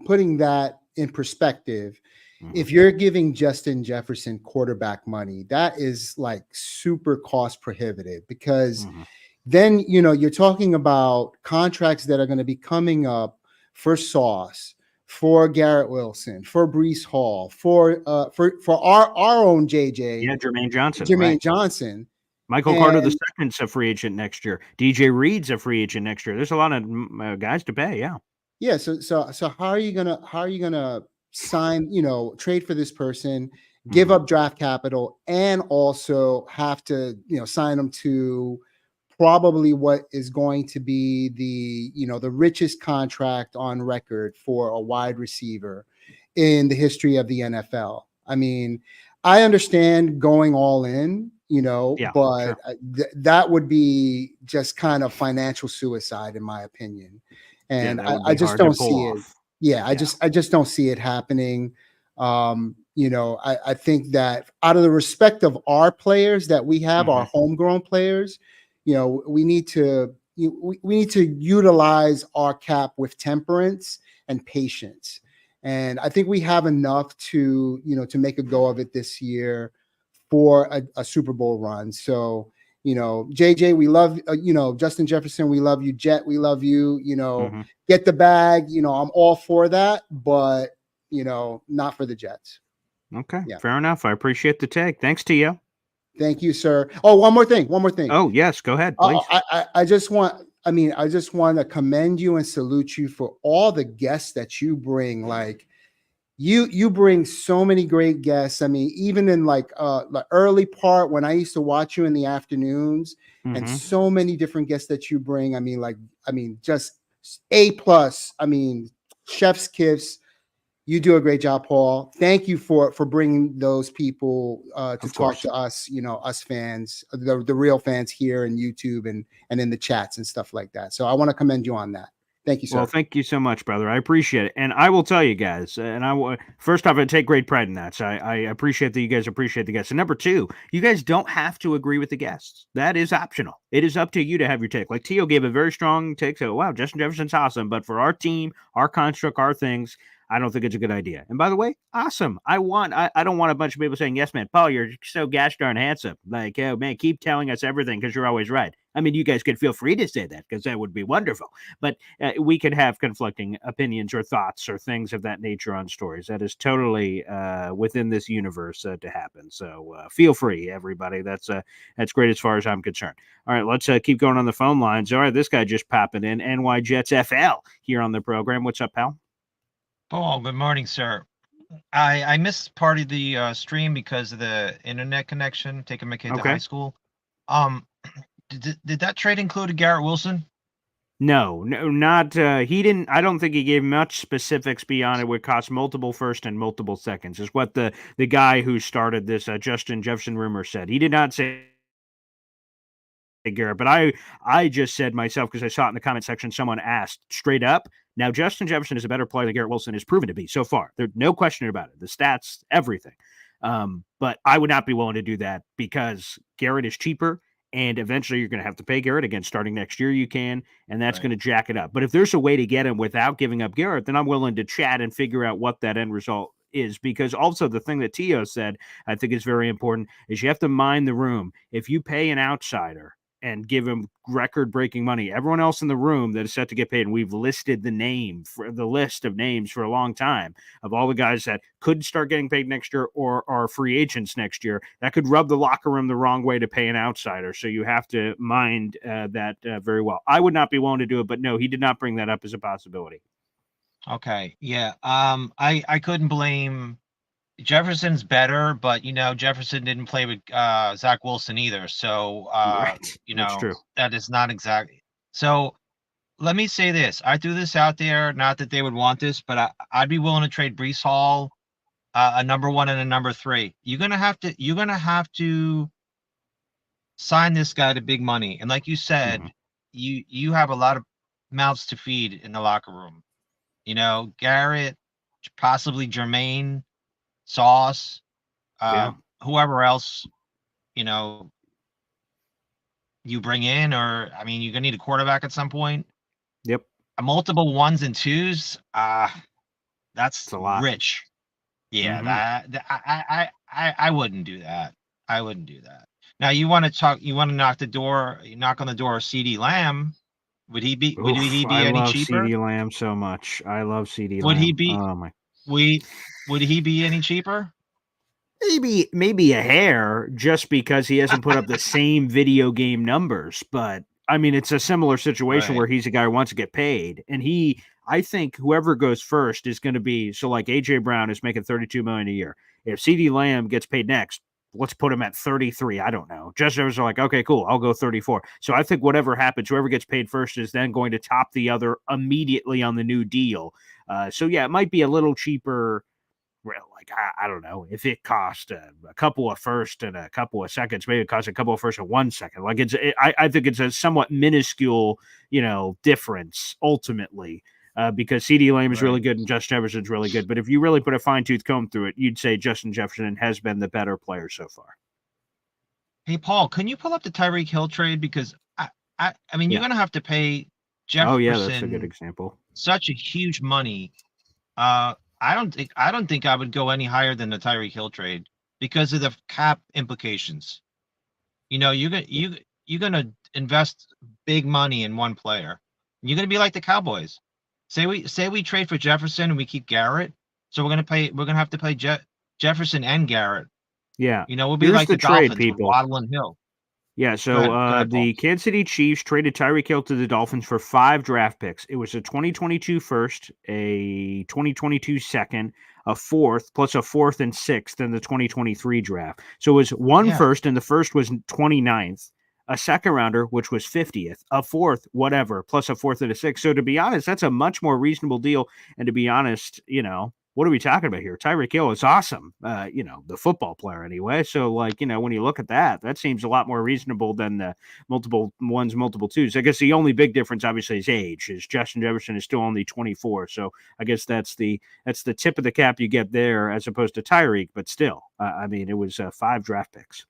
putting that in perspective, if you're giving Justin Jefferson quarterback money, that is like super cost prohibitive because then, you're talking about contracts that are going to be coming up for Sauce, for Garrett Wilson, for Breece Hall, for our own JJ. Yeah, Jermaine Johnson. Johnson. Michael Carter the second's a free agent next year. DJ Reed's a free agent next year. There's a lot of guys to pay. Yeah. Yeah. So how are you gonna sign? Trade for this person, give up draft capital, and also have to sign them to probably what is going to be the richest contract on record for a wide receiver. in the history of the NFL. I mean, I understand going all in, Yeah, but sure. that would be just kind of financial suicide, in my opinion. Yeah, And that would I be just hard to don't pull see it. off. Yeah, Yeah. I just don't see it happening. I think that out of the respect of our players that we have, our homegrown players, we need to we need to utilize our cap with temperance and patience. And I think we have enough to make a go of it this year for a Super Bowl run. So, JJ, we love, Justin Jefferson, we love you. Jet, we love you. Get the bag. I'm all for that, but, not for the Jets. Okay, Yeah. fair enough. I appreciate the take. Thanks to you. Thank you, sir. Oh, one more thing. One more thing. Oh, yes, go ahead, please. I just want, I just want to commend you and salute you for all the guests that you bring. Like, you bring so many great guests. I mean, even in like the early part when I used to watch you in the afternoons, and so many different guests that you bring. I mean, just A+. I mean, chef's kiss. You do a great job, Paul. Thank you for bringing those people to Of talk course. to us, us fans, the real fans here in YouTube and in the chats and stuff like that. So I want to commend you on that. Thank you, sir. Well, thank you so much, brother. I appreciate it. And I will tell you guys, and first off, I take great pride in that. So I appreciate that you guys appreciate the guests. And number two, you guys don't have to agree with the guests. That is optional. It is up to you to have your take. Like Tio gave a very strong take. So, wow, Justin Jefferson's awesome. But for our team, our construct, our things, I don't think it's a good idea. And by the way, awesome. I don't want a bunch of people saying, yes, man, Paul, you're so gosh darn handsome. Like, oh, man, keep telling us everything because you're always right. I mean, you guys could feel free to say that because that would be wonderful. But we could have conflicting opinions or thoughts or things of that nature on stories. That is totally within this universe to happen. So feel free, everybody. That's great as far as I'm concerned. All right, let's keep going on the phone lines. All right, this guy just popping in, NY Jets FL here on the program. What's up, pal? Paul, good morning, sir. I missed part of the stream because of the internet connection, taking my kid to high school. Did that trade include Garrett Wilson? No, not he didn't. I don't think he gave much specifics beyond it would cost multiple first and multiple seconds, is what the guy who started this Justin Jefferson rumor said. He did not say Garrett, but I just said myself because I saw it in the comment section. Someone asked straight up. Now Justin Jefferson is a better player than Garrett Wilson is proven to be so far. There's no question about it. The stats, everything. But I would not be willing to do that because Garrett is cheaper. And eventually you're going to have to pay Garrett again starting next year. You can, and that's going to jack it up. But if there's a way to get him without giving up Garrett, then I'm willing to chat and figure out what that end result is. Because also the thing that Tio said, I think is very important, is you have to mind the room. If you pay an outsider and give him record-breaking money, everyone else in the room that is set to get paid, and we've listed the list of names for a long time of all the guys that could start getting paid next year or are free agents next year, that could rub the locker room the wrong way to pay an outsider. So you have to mind that very well. I would not be willing to do it, but no, he did not bring that up as a possibility. Okay, yeah. I couldn't blame Jefferson's better, but Jefferson didn't play with Zach Wilson either. So Right. That's true. that is not exactly. So let me say this. I threw this out there, not that they would want this, but I'd be willing to trade Breece Hall, a number 1 and a number 3. You're gonna have to sign this guy to big money. And like you said, you have a lot of mouths to feed in the locker room. Garrett, possibly Jermaine, Sauce, whoever else, you bring in, or you're gonna need a quarterback at some point. Yep. Multiple 1s and 2s, that's a lot. rich. Yeah, that I wouldn't do that. I wouldn't do that. Now you want to knock on the door of CD Lamb. Would he be I any love cheaper? CD Lamb so much. I love CD Lamb. Would he be Oh my. would he be any cheaper? Maybe a hair, just because he hasn't put up the same video game numbers. But I mean, it's a similar situation where he's a guy who wants to get paid, and I think whoever goes first is going to be, so like AJ Brown is making $32 million a year. If CD Lamb gets paid next, let's put him at 33. I don't know. Just are like, okay, cool, I'll go 34. So I think whatever happens, whoever gets paid first is then going to top the other immediately on the new deal. So yeah, it might be a little cheaper like I don't know if it cost a couple of first and a couple of seconds, maybe it cost a couple of first and 1 second. Like I think it's a somewhat minuscule, difference ultimately. Because CD Lamb is really Right. good and Justin Jefferson's really good. But if you really put a fine tooth comb through it, you'd say Justin Jefferson has been the better player so far. Hey, Paul, can you pull up the Tyreek Hill trade? Because I mean, you're Yeah. gonna have to pay Oh yeah, that's a good Jefferson example. such a huge money. I don't think I would go any higher than the Tyreek Hill trade because of the cap implications. You're gonna invest big money in one player. You're gonna be like the Cowboys. Say we trade for Jefferson and we keep Garrett, so we're gonna have to pay Jefferson and Garrett. Yeah. We'll be Here's like the the trade, Dolphins with people. Waddle and Hill. Yeah, Go so ahead, Paul. the Kansas City Chiefs traded Tyreek Hill to the Dolphins for 5 draft picks. It was a 2022 first, a 2022 second, a fourth, plus a fourth and sixth in the 2023 draft. So it was one Yeah. first, and the first was 29th, a second rounder, which was 50th, a fourth, whatever, plus a fourth and a sixth. So to be honest, that's a much more reasonable deal. And to be honest, what are we talking about here? Tyreek Hill is awesome, the football player anyway. So, when you look at that, that seems a lot more reasonable than the multiple ones, multiple twos. I guess the only big difference, obviously, is age. Is Justin Jefferson is still only 24. So I guess that's the tip of the cap you get there, as opposed to Tyreek. But still, I mean, it was 5 draft picks.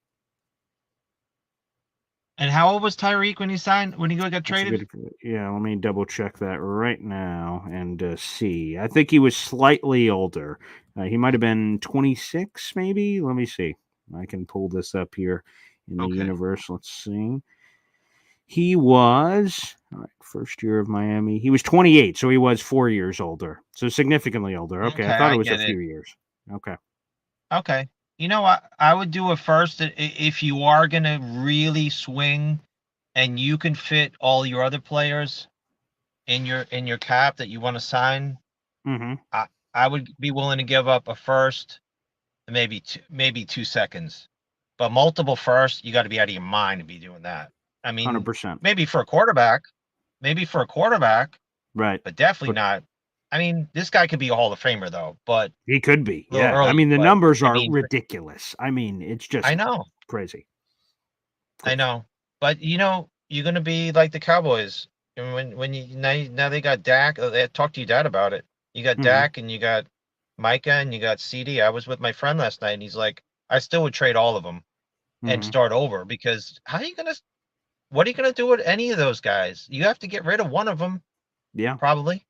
And how old was Tyreek when he got traded? Yeah, let me double check that right now and see. I think he was slightly older. He might have been 26, maybe. Let me see. I can pull this up here in the Okay. universe. Let's see. He was, all right, first year of Miami. He was 28, so he was 4 years older. So significantly older. Okay, I Okay, thought I it was a get few it. years. Okay. Okay. You know what? I would do a first if you are gonna really swing and you can fit all your other players in your cap that you want to sign. Mm-hmm. I would be willing to give up a first, maybe 2 seconds. But multiple firsts, you got to be out of your mind to be doing that. I mean, 100%. maybe for a quarterback, Right. but definitely But not. I mean, this guy could be a Hall of Famer though, but he could be. a little Yeah. I early. mean, the But numbers I are mean, ridiculous. I mean, it's just I know. crazy. I know, but you're gonna be like the Cowboys, and when you now they got Dak. They talked to your dad about it. You got Mhm. Dak, and you got Micah, and you got CD. I was with my friend last night, and he's like, I still would trade all of them and Mhm. start over because what are you gonna do with any of those guys? You have to get rid of one of them, Yeah. probably.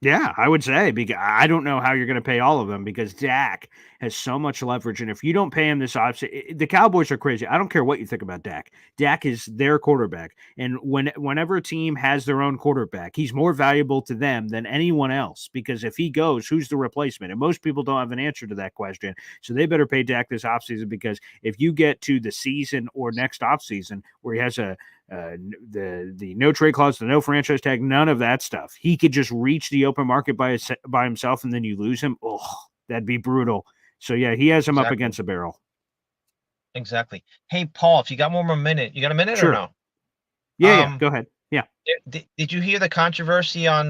Yeah, I would say because I don't know how you're going to pay all of them because Dak has so much leverage, and if you don't pay him this option, the Cowboys are crazy. I don't care what you think about Dak. Dak is their quarterback, and whenever a team has their own quarterback, he's more valuable to them than anyone else because if he goes, who's the replacement? And most people don't have an answer to that question, so they better pay Dak this offseason because if you get to the season or next offseason where he has the no trade clause, the no franchise tag, none of that stuff. He could just reach the open market by himself, and then you lose him. Oh, that'd be brutal. So yeah, he has him up Exactly. against a barrel. Exactly. Hey, Paul, if you got one more minute, you got a minute or Sure. no? Yeah. Go ahead. Yeah. Did you hear the controversy on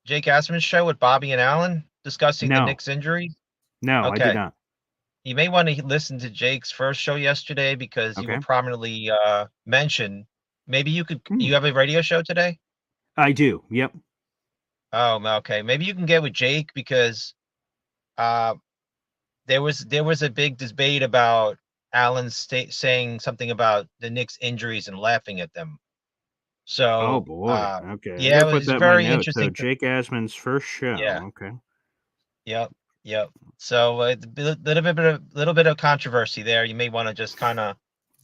Jake Asman's show with Bobby and Allen discussing the No. Knicks injury? No, I did Okay. not. You may want to listen to Jake's first show yesterday because you were Okay. prominently mentioned. Maybe you Hmm. have a radio show today? I do. Yep. Oh, okay. Maybe you can get with Jake because uh there was a big debate about Allen saying something about the Knicks injuries and laughing at them. Oh So, boy. Okay. I yeah, gotta it put was that in my very notes. So interesting. Jake Asman's first Yeah. show. Okay. Yep. Yep. So a little bit of controversy there. You may want to just kind of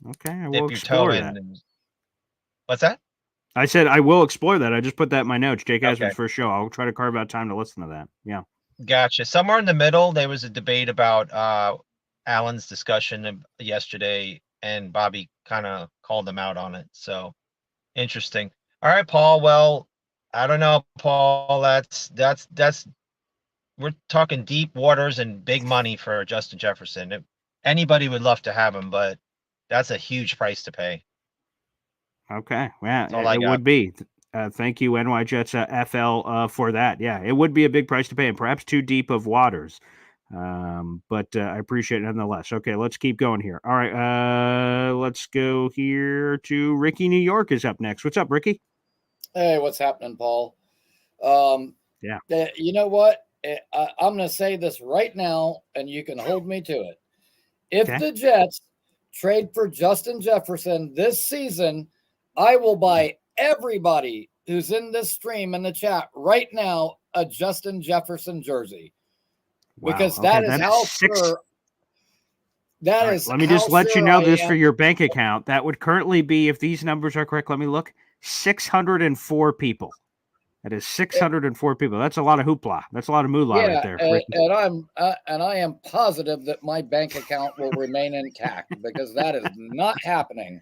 Okay. I will dip your toe explore in. that. What's that? I said I will explore that. I just put that in my notes. Jake Okay. Asman's first show. I'll try to carve out time to listen to that. Yeah. Gotcha. Somewhere in the middle, there was a debate about Allen's discussion yesterday, and Bobby kind of called him out on it. So interesting. All right, Paul. Well, I don't know, Paul. That's we're talking deep waters and big money for Justin Jefferson. Anybody would love to have him, but that's a huge price to pay. Okay. Yeah, That's all I it got. would be. Thank you, NY Jets FL, for that. Yeah, it would be a big price to pay, and perhaps too deep of waters. But I appreciate it nonetheless. Okay, let's keep going here. All right, let's go here to Ricky. New York is up next. What's up, Ricky? Hey, what's happening, Paul? Yeah. You know what? I'm going to say this right now, and you can hold me to it. If Okay. the Jets trade for Justin Jefferson this season, I will buy everybody who's in this stream in the chat right now a Justin Jefferson jersey. Wow. Because Okay, that is that how is six. sure. That All right, is let me how just let you sure know I this am. for your bank account. That would currently be, if these numbers are correct, let me look, 604 people. That is 604 people. That's a lot of hoopla. That's a lot of moolah right there. And I am positive that my bank account will remain intact because that is not happening.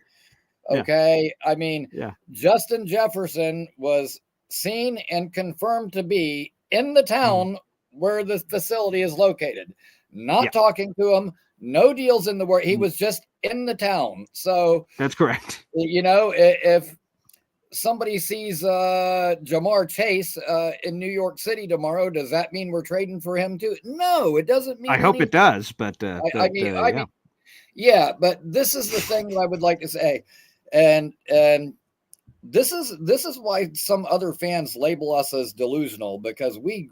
Okay, I mean, Justin Jefferson was seen and confirmed to be in the town where the facility is located. Not talking to him, no deals in the work. He was just in the town. So that's correct. You know, if somebody sees Jamar Chase in New York City tomorrow, does that mean we're trading for him too? No, it doesn't mean. I hope it does, but I mean, yeah, but this is the thing that I would like to say, and this is why some other fans label us as delusional, because we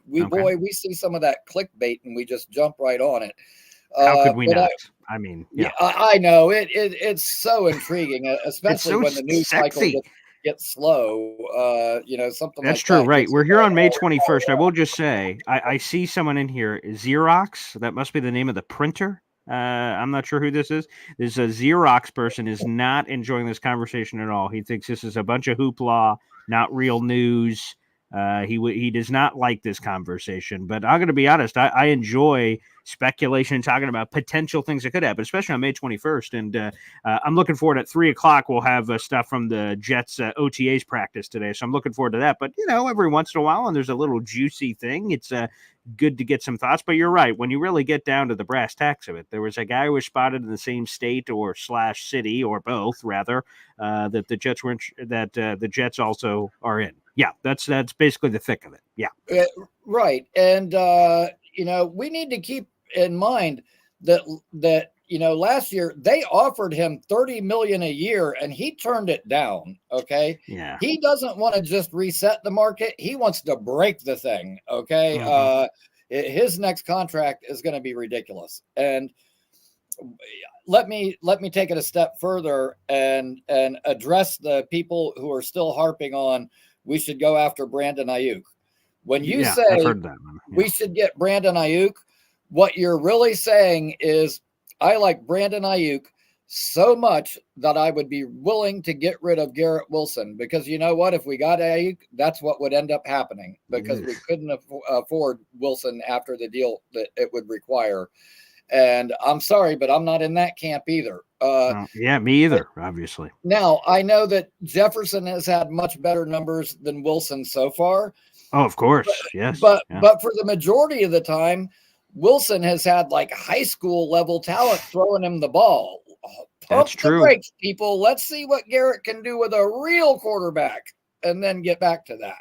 see some of that clickbait and we just jump right on it. How could we not? I mean, I know it's so intriguing, especially when the news cycle gets slow. You know, something that's like true, that. right? We're here on May 21st. I will just say, I see someone in here, Xerox. That must be the name of the printer. I'm not sure who this is. This a Xerox person is not enjoying this conversation at all. He thinks this is a bunch of hoopla, not real news. He does not like this conversation. But I'm going to be honest. I enjoy speculation, talking about potential things that could happen, especially on May 21st. And I'm looking forward at 3:00. We'll have stuff from the Jets OTAs practice today. So I'm looking forward to that. But, you know, every once in a while, and there's a little juicy thing. It's good to get some thoughts. But you're right. When you really get down to the brass tacks of it, there was a guy who was spotted in the same state or / city, or both, rather, that the Jets were the Jets also are in. Yeah, that's basically the thick of it. Yeah. Right. And you know, we need to keep in mind that you know, last year they offered him $30 million a year and he turned it down. Okay. Yeah. He doesn't want to just reset the market. He wants to break the thing. Okay. His next contract is going to be ridiculous. And let me take it a step further and address the people who are still harping on we should go after Brandon Ayuk. When you say I've heard that one. We should get Brandon Ayuk, what you're really saying is I like Brandon Ayuk so much that I would be willing to get rid of Garrett Wilson, because you know what? If we got Ayuk, that's what would end up happening, because we couldn't afford Wilson after the deal that it would require. And I'm sorry, but I'm not in that camp either. Yeah, me either, obviously. Now, I know that Jefferson has had much better numbers than Wilson so far. Oh, of course. Yes. But for the majority of the time, Wilson has had like high school level talent throwing him the ball. That's true. The brakes, people. Let's see what Garrett can do with a real quarterback and then get back to that.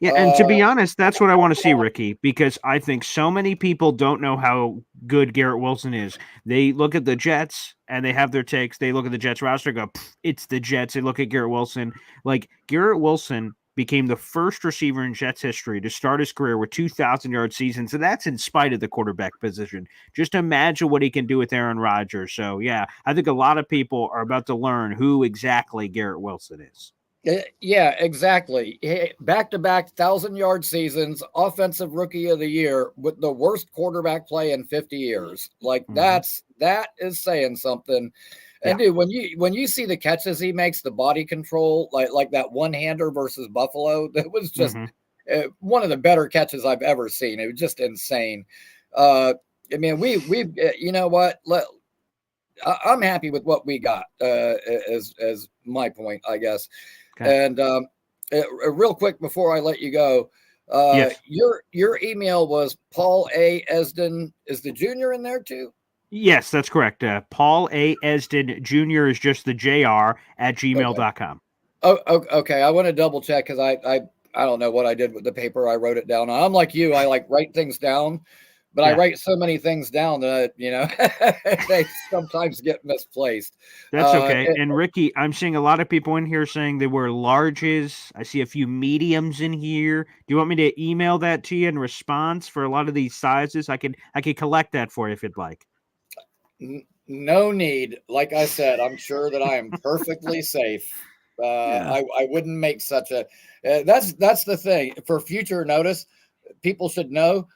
Yeah, and to be honest, that's what I want to see, Ricky, because I think so many people don't know how good Garrett Wilson is. They look at the Jets and they have their takes. They look at the Jets roster and go, it's the Jets. They look at Garrett Wilson. Like, Garrett Wilson became the first receiver in Jets history to start his career with 2,000-yard seasons, and that's in spite of the quarterback position. Just imagine what he can do with Aaron Rodgers. So, yeah, I think a lot of people are about to learn who exactly Garrett Wilson is. Yeah, exactly. Back-to-back 1,000-yard seasons, offensive rookie of the year with the worst quarterback play in 50 years. Like that is saying something. And dude, when you see the catches he makes, the body control, like that one-hander versus Buffalo, that was just one of the better catches I've ever seen. It was just insane. I mean, we've you know what? I'm happy with what we got. As my point, I guess. Okay. And real quick before I let you go, your email was Paul A. Esden. Is the junior in there too? Yes, that's correct. Paul A. Esden Jr. is just the JR at gmail.com. Okay. I want to double check because I don't know what I did with the paper. I wrote it down. I'm like you. I like write things down, but I Yeah. write so many things down that, they sometimes get misplaced. That's okay. And Ricky, I'm seeing a lot of people in here saying they were larges. I see a few mediums in here. Do you want me to email that to you in response for a lot of these sizes? I could collect that for you if you'd like. No need. Like I said, I'm sure that I am perfectly safe. Yeah. I wouldn't make such a. That's the thing. For future notice, people should know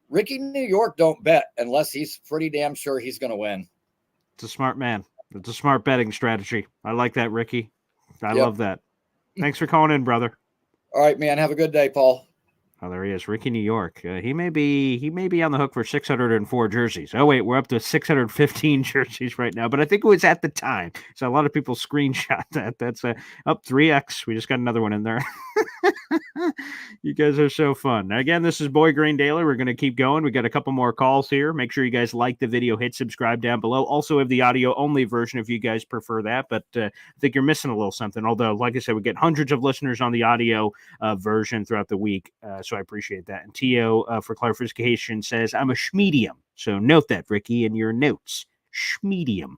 Ricky New York don't bet unless he's pretty damn sure he's going to win. It's a smart man. It's a smart betting strategy. I like that, Ricky. I Yep. love that. Thanks for calling in, brother. All right, man. Have a good day, Paul. Oh, there he is, Ricky New York. He may be on the hook for 604 jerseys. Oh wait, we're up to 615 jerseys right now, but I think it was at the time. So a lot of people screenshot that. That's up 3x. We just got another one in there. You guys are so fun. Again, this is Boy Green Daily. We're going to keep going. We got a couple more calls here. Make sure you guys like the video, hit subscribe down below. Also have the audio only version if you guys prefer that, but I think you're missing a little something. Although, like I said, we get hundreds of listeners on the audio version throughout the week. So I appreciate that. And Tio, for clarification, says, I'm a schmedium. So note that, Ricky, in your notes. Schmedium.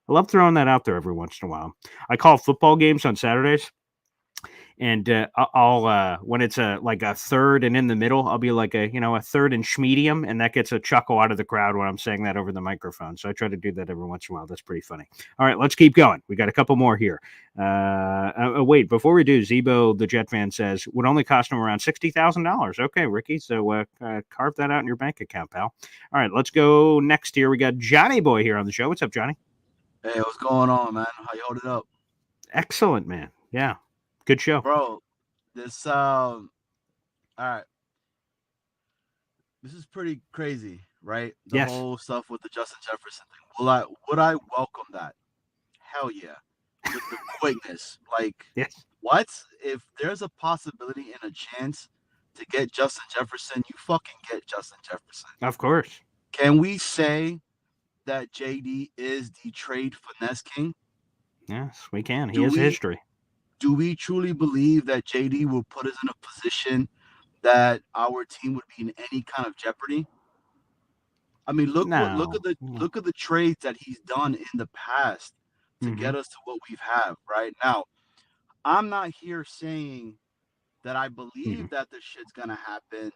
I love throwing that out there every once in a while. I call football games on Saturdays. And I'll when it's like a third and in the middle, I'll be like a third and schmedium, and that gets a chuckle out of the crowd when I'm saying that over the microphone. So I try to do that every once in a while. That's pretty funny. All right, let's keep going. We got a couple more here. Wait, before we do, Zebo the Jet fan says would only cost him around $60,000. Okay, Ricky, so carve that out in your bank account, pal. All right, let's go next here. We got Johnny Boy here on the show. What's up, Johnny? Hey, what's going on, man? How you holding up? Excellent, man. Yeah. Good show. Bro, all right. This is pretty crazy, right? The whole stuff with the Justin Jefferson thing. Would I welcome that? Hell yeah. With the quickness. Like, what? If there's a possibility and a chance to get Justin Jefferson, you fucking get Justin Jefferson. Of course. Can we say that JD is the trade finesse king? Yes, we can. He has history. Do we truly believe that JD will put us in a position that our team would be in any kind of jeopardy? I mean, look at the trades that he's done in the past to get us to what we've had right now. I'm not here saying that I believe that this shit's gonna happen.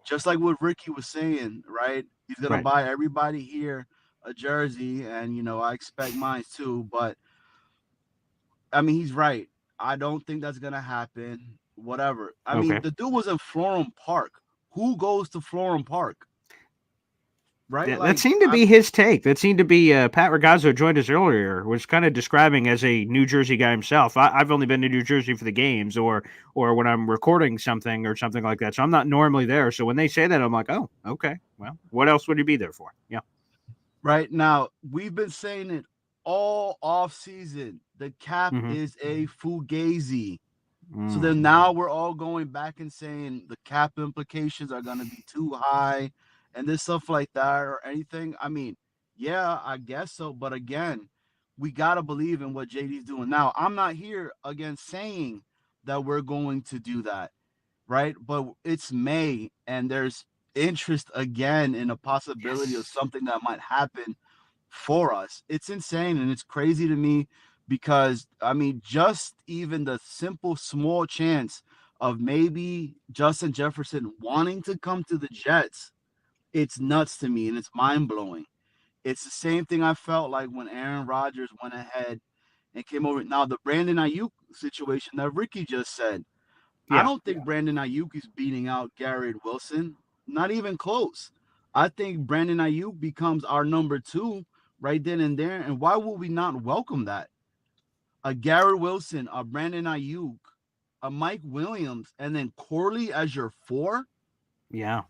Just like what Ricky was saying, right? He's gonna buy everybody here a jersey, and I expect mine too. But I mean, he's right. I don't think that's gonna happen. Whatever. I mean, the dude was in Florham Park. Who goes to Florham Park? Right? Yeah, that seemed to be his take. That seemed to be Pat Ragazzo joined us earlier, was kind of describing as a New Jersey guy himself. I've only been to New Jersey for the games or when I'm recording something or something like that. So I'm not normally there. So when they say that, I'm like, oh, okay. Well, what else would he be there for? Yeah. Right now, we've been saying it all off season. The cap is a fugazi. So then now we're all going back and saying the cap implications are going to be too high and this stuff like that or anything. I mean, yeah, I guess so. But again, we got to believe in what JD's doing. Now, I'm not here again saying that we're going to do that, right? But it's May and there's interest again in a possibility of something that might happen for us. It's insane and it's crazy to me because, I mean, just even the simple small chance of maybe Justin Jefferson wanting to come to the Jets, it's nuts to me and it's mind-blowing. It's the same thing I felt like when Aaron Rodgers went ahead and came over. Now, the Brandon Ayuk situation that Ricky just said, I don't think Brandon Ayuk is beating out Garrett Wilson. Not even close. I think Brandon Ayuk becomes our number 2 right then and there. And why would we not welcome that? A Garrett Wilson, a Brandon Ayuk, a Mike Williams, and then Corley as your 4? Yeah.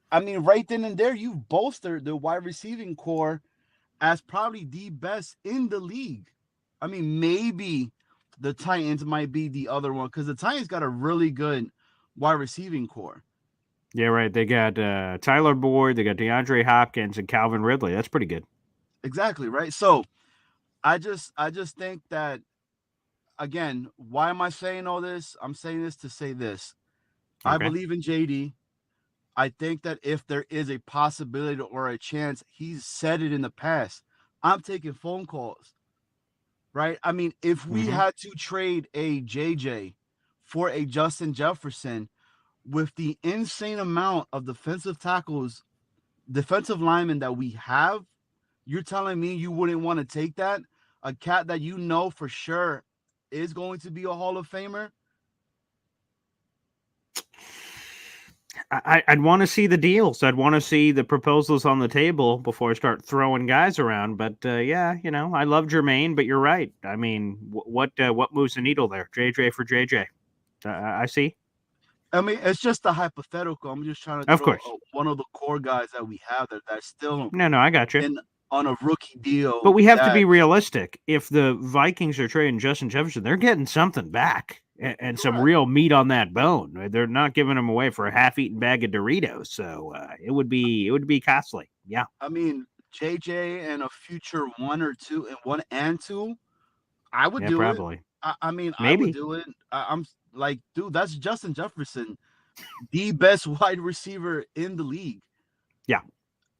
I mean, right then and there, you've bolstered the wide receiving core as probably the best in the league. I mean, maybe the Titans might be the other one because the Titans got a really good wide receiving core. Yeah, right. They got Tyler Boyd, they got DeAndre Hopkins, and Calvin Ridley. That's pretty good. Exactly, right? So I just think that, again, why am I saying all this? I'm saying this to say this. Okay. I believe in JD. I think that if there is a possibility or a chance, he's said it in the past. I'm taking phone calls, right? I mean, if we had to trade a JJ for a Justin Jefferson with the insane amount of defensive linemen that we have, you're telling me you wouldn't want to take that? A cat that you know for sure is going to be a Hall of Famer? I'd want to see the deals. I'd want to see the proposals on the table before I start throwing guys around. But yeah, I love Jermaine, but you're right. I mean, what moves the needle there? JJ for JJ. I see. I mean, it's just a hypothetical. I'm just trying to Of throw course. one of the core guys that we have that's still No, I got you. On a rookie deal. But we have to be realistic. If the Vikings are trading Justin Jefferson, they're getting something back and some real meat on that bone. They're not giving him away for a half-eaten bag of Doritos. So it would be costly. Yeah. I mean, JJ and a future 1 or 2 and 2, I would do probably. it. I mean, maybe. I would do it. I'm like, dude, that's Justin Jefferson, the best wide receiver in the league. Yeah.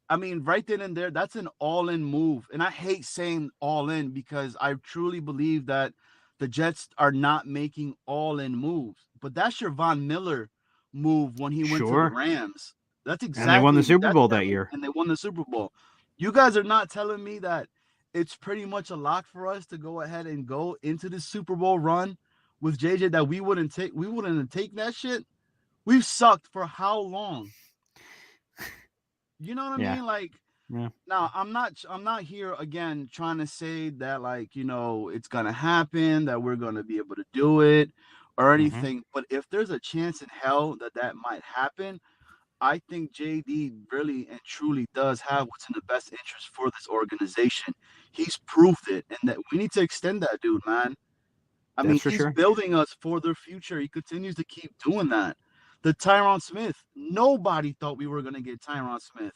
I mean, right then and there, that's an all-in move. And I hate saying all-in because I truly believe that the Jets are not making all-in moves. But that's your Von Miller move when he went to the Rams. That's exactly. And they won the Super Bowl that year. And they won the Super Bowl. You guys are not telling me that it's pretty much a lock for us to go ahead and go into the Super Bowl run with JJ that we wouldn't take that shit. We've sucked for how long? You know what I mean? Like, now I'm not here again trying to say that, like, it's gonna happen, that we're gonna be able to do it or anything. But if there's a chance in hell that might happen, I think JD really and truly does have what's in the best interest for this organization. He's proved it, and that we need to extend that dude, man. I mean, he's building us for the future. He continues to keep doing that. The Tyron Smith, nobody thought we were going to get Tyron Smith.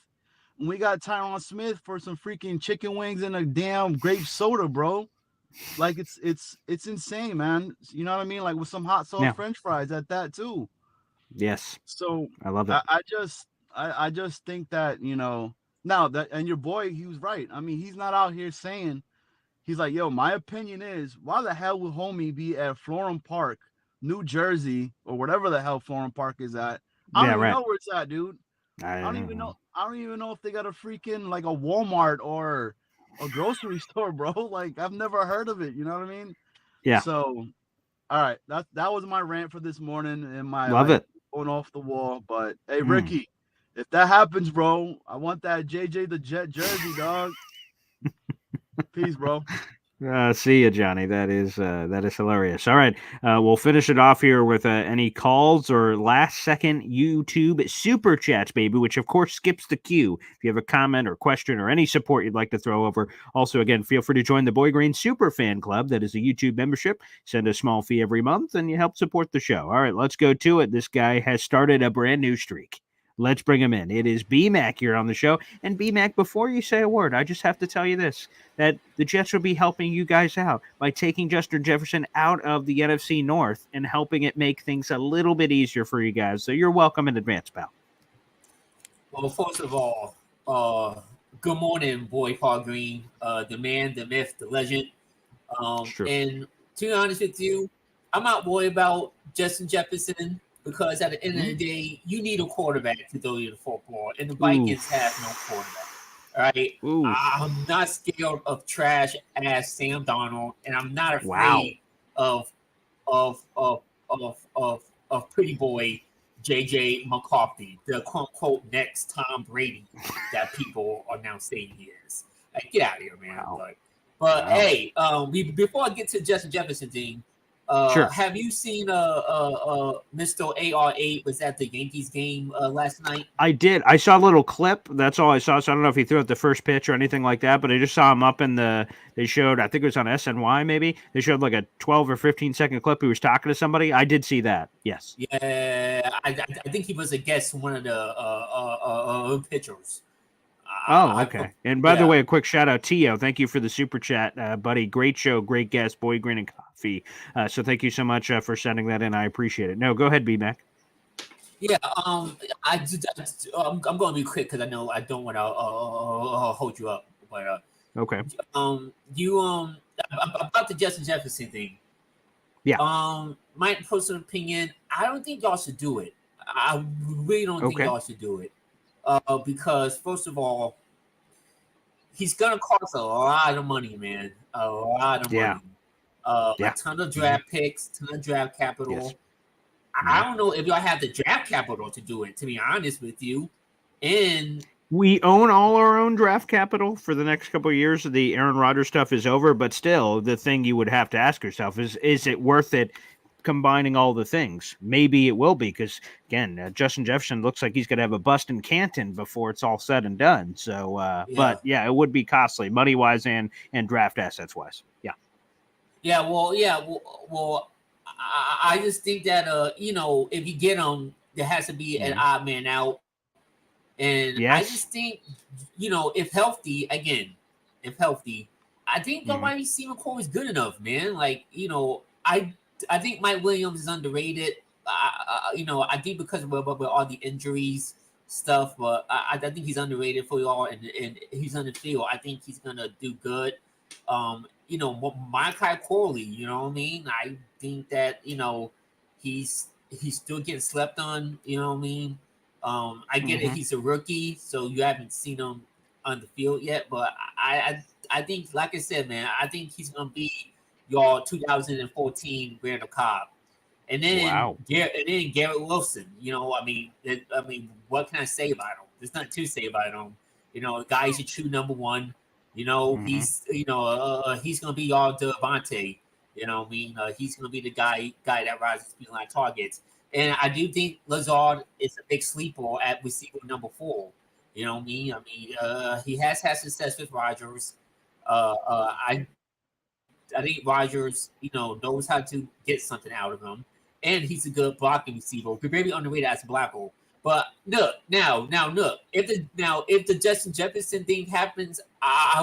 And we got Tyron Smith for some freaking chicken wings and a damn grape soda, bro. Like, it's insane, man. You know what I mean? Like, with some hot sauce French fries at that too. Yes. So I love it. I just think that, now that, and your boy, he was right. I mean, he's not out here saying, he's like, yo, my opinion is, why the hell would homie be at Florham Park, New Jersey, or whatever the hell Florham Park is at? I don't even know where it's at, dude. I don't even know. I don't even know if they got a freaking, like, a Walmart or a grocery store, bro. Like, I've never heard of it. You know what I mean? Yeah. So, all right, that was my rant for this morning and my love it going off the wall. But hey, Ricky, if that happens, bro, I want that JJ the Jet jersey, dog. Peace, bro. See you, Johnny. That is hilarious. All right, we'll finish it off here with any calls or last-second YouTube super chats, baby, which of course skips the queue. If you have a comment or question or any support you'd like to throw over, also again, feel free to join the Boy Green Super Fan Club. That is a YouTube membership. Send a small fee every month, and you help support the show. All right, let's go to it. This guy has started a brand new streak. Let's bring him in. It is B-Mac here on the show. And B-Mac, before you say a word, I just have to tell you this, that the Jets will be helping you guys out by taking Justin Jefferson out of the NFC North and helping it make things a little bit easier for you guys. So you're welcome in advance, pal. Well, first of all, good morning, boy Paul Green, the man, the myth, the legend. And to be honest with you, I'm not worried about Justin Jefferson, because at the end of the day, you need a quarterback to throw you the football, and the Vikings have no quarterback. All right, I'm not scared of trash ass Sam Darnold, and I'm not afraid of pretty boy JJ McCarthy, the quote unquote next Tom Brady that people are now saying he is. Like, get out of here, man. But hey, before I get to Justin Jefferson thing. Have you seen Mr. AR8 was at the Yankees game last night? I did. I saw a little clip. That's all I saw. So I don't know if he threw out the first pitch or anything like that, but I just saw him up in they showed, I think it was on SNY maybe. They showed like a 12 or 15 second clip. He was talking to somebody. I did see that. Yes. Yeah. I think he was a guest one of the pitchers. Oh, okay. And by the way, a quick shout out, Tio. Thank you for the super chat, buddy. Great show, great guest, Boy Green and Coffee. So thank you so much for sending that in. I appreciate it. No, go ahead, B-Mac. Yeah, I'm going to be quick because I know I don't want to hold you up. But Okay. you about the Justin Jefferson thing. Yeah. My personal opinion, I don't think y'all should do it. I really don't think Okay. y'all should do it. Because first of all, he's gonna cost a lot of money, man. A lot of Yeah. money. Yeah. A ton of draft picks, ton of draft capital. Yes. I don't know if y'all have the draft capital to do it, to be honest with you. And We own all our own draft capital for the next couple of years. The Aaron Rodgers stuff is over, but still, the thing you would have to ask yourself is it worth it combining all the things? Maybe it will be because, again, Justin Jefferson looks like he's going to have a bust in Canton before it's all said and done. So, but yeah, it would be costly money-wise and draft assets-wise. Yeah. Well, I just think that if you get him, there has to be an odd man out. And I just think, if healthy, I think my receiving core is good enough, man. Like, I think Mike Williams is underrated. I think because of all the injuries stuff, but I think he's underrated for y'all, and he's on the field. I think he's gonna do good. Micah Corley, you know what I mean? I think that he's still getting slept on. You know what I mean? I get it. He's a rookie, so you haven't seen him on the field yet. But I think, like I said, man, I think he's gonna be your 2014 Randall Cobb, and then Garrett Wilson. I mean, what can I say about him? There's nothing to say about him. The guy's a true number one. He's gonna be y'all Devontae. You know what I mean? He's gonna be the guy that rises to line targets. And I do think Lazard is a big sleeper at receiver number 4. You know what I mean? He has had success with Rodgers. I think Rodgers, knows how to get something out of him, and he's a good blocking receiver. Very underrated as a blocker. But look, if the Justin Jefferson thing happens, I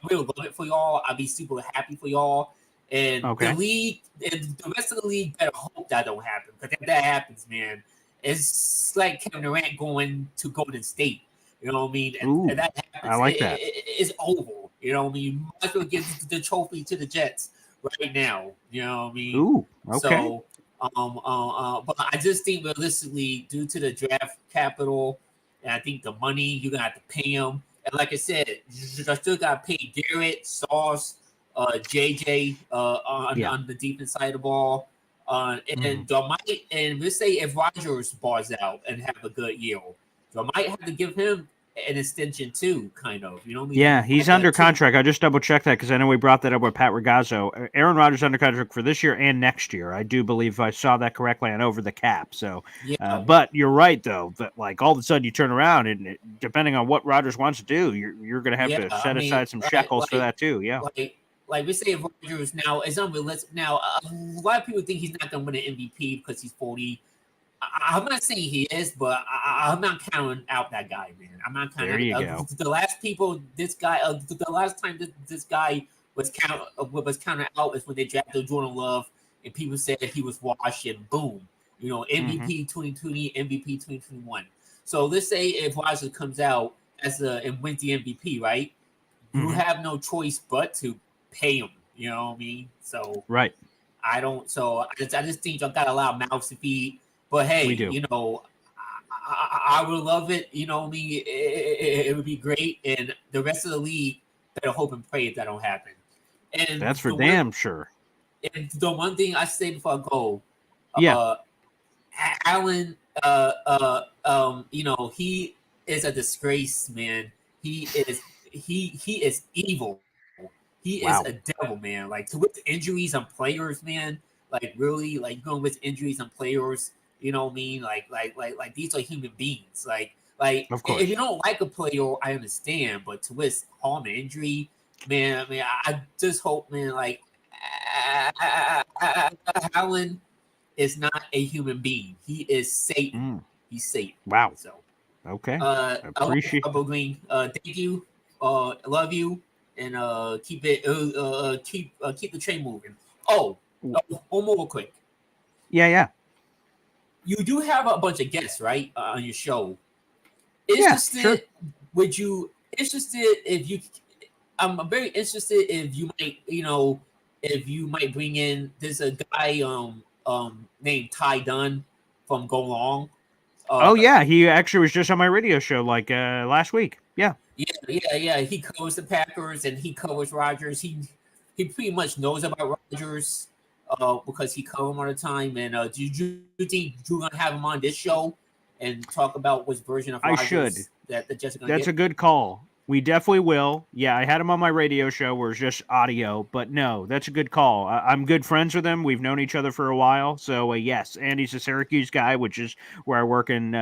will love it for y'all. I'll be super happy for y'all. And the league, and the rest of the league better hope that don't happen. Because if that happens, man, it's like Kevin Durant going to Golden State. You know what I mean? And that happens. I like that. It's over. You know what I mean? You might as well give the trophy to the Jets right now. You know what I mean? Ooh, okay. So, but I just think realistically, due to the draft capital, and I think the money, you're gonna have to pay him. And like I said, I still gotta pay Garrett, Sauce, JJ on the defense side of the ball. And let's say if Rodgers bars out and have a good year, I might have to give him an extension too, kind of. You know what I mean? Yeah, he's under contract. I just double checked that because I know we brought that up with Pat Ragazzo. Aaron Rodgers under contract for this year and next year. I do believe I saw that correctly and over the cap. So, but you're right though that like all of a sudden you turn around and depending on what Rodgers wants to do, you're going to have to set aside some shekels for that too. Yeah. Like we say, Rodgers now is unrealistic. Now a lot of people think he's not going to win an MVP because he's 40. I'm not saying he is, but I'm not counting out that guy, man. I'm not counting. There you go. The last time this guy was counted out is when they drafted Jordan Love, and people said he was washed, and boom, MVP 2020, MVP 2021. So let's say if Rodgers comes out and wins the MVP, right? You have no choice but to pay him. You know what I mean? So I just think y'all got a lot of mouths to feed. But hey, I would love it. You know what I mean? It would be great. And the rest of the league better hope and pray if that don't happen. And that's for damn sure. And the one thing I say before I go, Allen, he is a disgrace, man. He is evil. He is a devil, man. Like with injuries on players, man. Like really, like going with injuries on players. You know what I mean? Like these are human beings. Like if you don't like a player, I understand. But to his harm and injury, man. I mean, I just hope, man. Like Allen is not a human being. He is Satan. He's Satan. Wow. So okay. Appreciate. Green. Thank you. Love you. And keep the train moving. Oh, one more quick. Yeah. you do have a bunch of guests, right, on your show. Yeah, sure. Would you interested if you? I'm very interested if you might, if you might bring in. There's a guy named Ty Dunn from Go Long. Oh yeah, he actually was just on my radio show like last week. Yeah. Yeah. He covers the Packers and he covers Rodgers. He pretty much knows about Rodgers because he covers him all the time. And do you think you're gonna have him on this show and talk about which version of Rodgers I should. that Jessica? That's a good call. We definitely will. Yeah, I had him on my radio show where it's just audio, but no, that's a good call. I'm good friends with him. We've known each other for a while. So, yes, Andy's a Syracuse guy, which is where I work in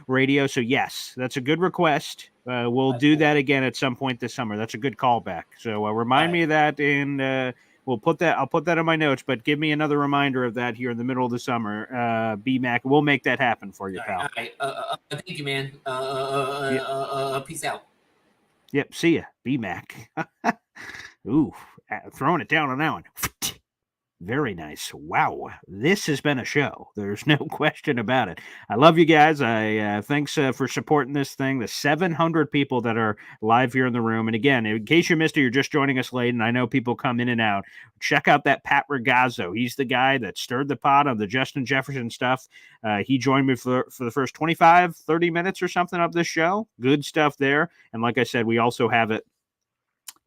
radio. So, yes, that's a good request. We'll do that again at some point this summer. That's a good callback. So, remind me of that, and I'll put that in my notes, but give me another reminder of that here in the middle of the summer. B-Mac, we'll make that happen for you, pal. All right. Thank you, man. Peace out. Yep. See ya, B-Mac. Ooh, throwing it down on that one. Very nice. Wow. This has been a show. There's no question about it. I love you guys. Thanks for supporting this thing. The 700 people that are live here in the room. And again, in case you missed it, you're just joining us late, and I know people come in and out. Check out that Pat Ragazzo. He's the guy that stirred the pot on the Justin Jefferson stuff. He joined me for the first 25, 30 minutes or something of this show. Good stuff there. And like I said, we also have it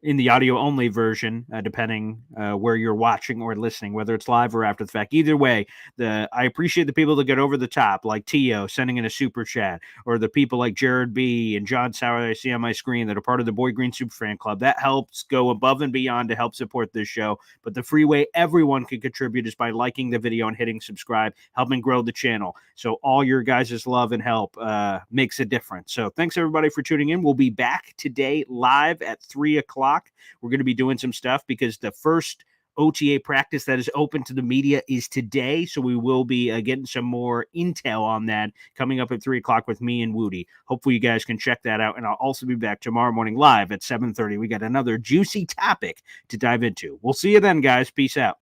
in the audio only version, depending where you're watching or listening, whether it's live or after the fact. Either way, I appreciate the people that get over the top, like Tio sending in a super chat, or the people like Jared B and John Sauer that I see on my screen that are part of the Boy Green Super Fan Club. That helps go above and beyond to help support this show. But the free way everyone can contribute is by liking the video and hitting subscribe, helping grow the channel. So all your guys' love and help makes a difference. So thanks everybody for tuning in. We'll be back today live at 3:00. We're going to be doing some stuff because the first OTA practice that is open to the media is today. So we will be getting some more intel on that coming up at 3:00 with me and Woody. Hopefully you guys can check that out. And I'll also be back tomorrow morning live at 7:30. We got another juicy topic to dive into. We'll see you then, guys. Peace out.